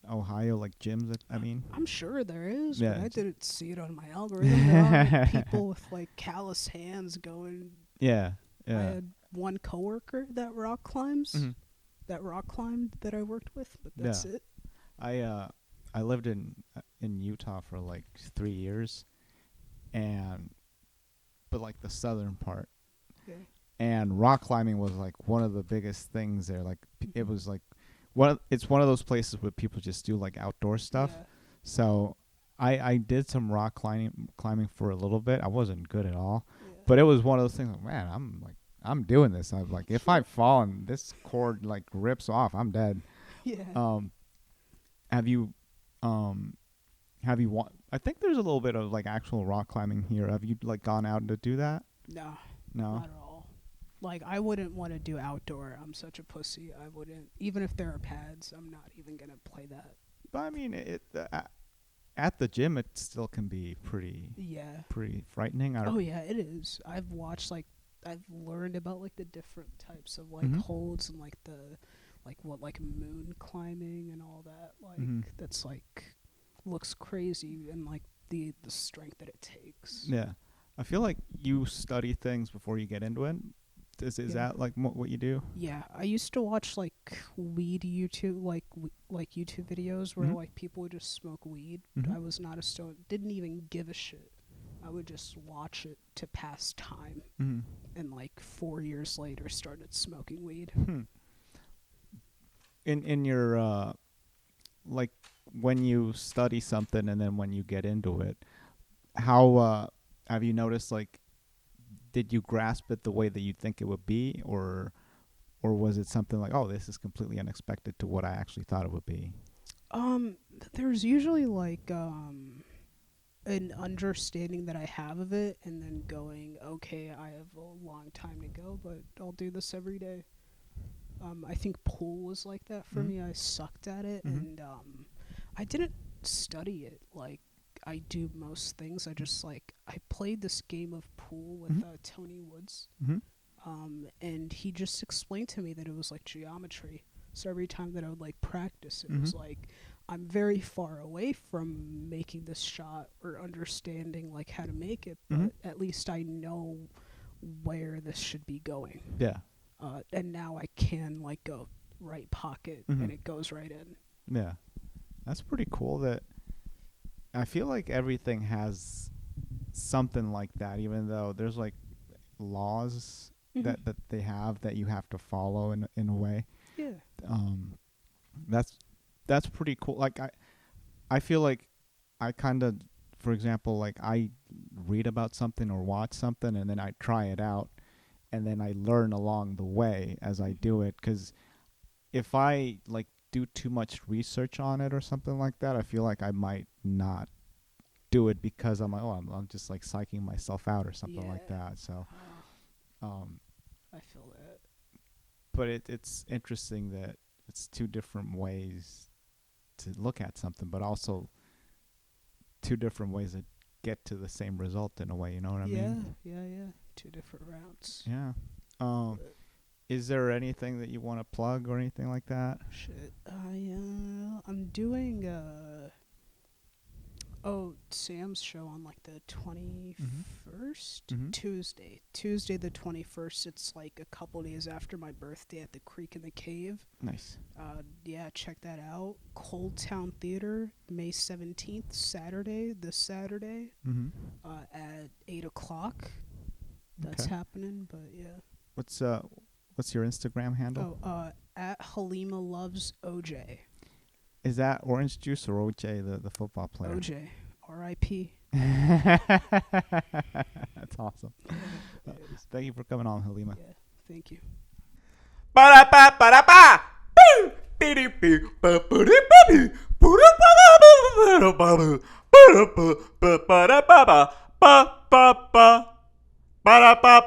Ohio, like gyms that I'm sure there is, Yeah, but I it's- didn't see it on my algorithm. There are like, people with like callous hands going. Yeah. I Yeah. had one coworker that rock climbs, Mhm. that rock climbed that I worked with, but that's Yeah. it. I lived in Utah for like 3 years, but like the southern part. Yeah. And rock climbing was like one of the biggest things there. Like it was like it's one of those places where people just do like outdoor stuff. Yeah. So I did some rock climbing for a little bit. I wasn't good at all, Yeah. but it was one of those things. Like, man, I'm doing this. I'm like, if I fall and this cord like rips off, I'm dead. Yeah. Have you have you I think there's a little bit of like actual rock climbing here. Have you like gone out to do that? No. No. Not at all. Like, I wouldn't want to do outdoor. I'm such a pussy. I wouldn't. Even if there are pads, I'm not even gonna play that. But I mean, at the gym, it still can be Yeah. pretty frightening. Oh yeah, it is. I've watched I've learned about like the different types of like Mhm. holds and like the like moon climbing and all that. Like Mhm. that's like looks crazy and like the strength that it takes. Yeah, I feel like you study things before you get into it. Is Yeah. that like what you do? Yeah, I used to watch like weed YouTube, like YouTube videos where Mhm. like people would just smoke weed. Mhm. I was not a stone, didn't even give a shit. I would just watch it to pass time, Mhm. and like 4 years later, started smoking weed. Hmm. In your like when you study something and then when you get into it, how have you noticed like did you grasp it the way that you think it would be, or was it something like, oh, this is completely unexpected to what I actually thought it would be? There's usually like an understanding that I have of it, and then going, okay, I have a long time to go, but I'll do this every day. I think pool was like that for Mhm. me. I sucked at it, Mhm. and I didn't study it like I do most things. I played this game of pool with Mhm. Tony Woods, Mhm. and he just explained to me that it was like geometry. So every time that I would like practice, it Mhm. was like I'm very far away from making this shot or understanding like how to make it, but Mhm. at least I know where this should be going. Yeah. And now I can like go right pocket Mhm. and it goes right in. Yeah. That's pretty cool. That I feel like everything has something like that, even though there's like laws that they have that you have to follow in a way. Yeah. Um, that's that's pretty cool. Like I feel like I kind of, for example, like I read about something or watch something and then I try it out and then I learn along the way as I do it. Because if I like do too much research on it or something like that, I feel like I might not do it because I'm like, oh, I'm just like psyching myself out or something like Yeah. that. So, um, I feel that. but it's interesting that it's two different ways to look at something, but also two different ways that get to the same result in a way. You know what I mean? Yeah. Two different routes. Yeah. Is there anything that you want to plug or anything like that? Shit. I'm doing Sam's show on like the 21st Mhm. Tuesday the 21st. It's like a couple days after my birthday at the Creek in the Cave. Nice. Yeah, check that out. Cold Town Theater, May 17th, this Saturday, Mm-hmm. at 8 o'clock. That's Okay. happening, but yeah. What's your Instagram handle? At Halima Loves OJ. Is that Orange Juice or OJ, the football player? OJ. R.I.P. That's awesome. Yeah, it is. Thank you for coming on, Halima. Yeah, thank you. Ba-da-ba, ba-da-ba. Boo! Bee-dee-bee. Ba-ba-dee-ba-dee. Boo-da-ba-ba-ba-ba-ba-ba. Ba-da-ba-ba-ba-ba-ba. Ba-ba-ba. Ba-da-ba.